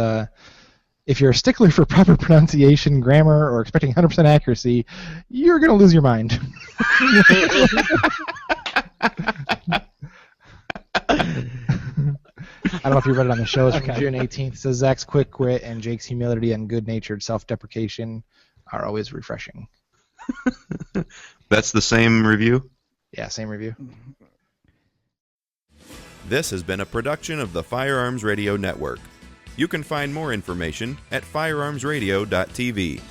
if you're a stickler for proper pronunciation, grammar, or expecting 100% accuracy, you're gonna lose your mind. I don't know if you read it on the show. It's from June 18th. It says Zach's quick wit and Jake's humility and good-natured self-deprecation are always refreshing. That's the same review? Yeah, same review. This has been a production of the Firearms Radio Network. You can find more information at firearmsradio.tv.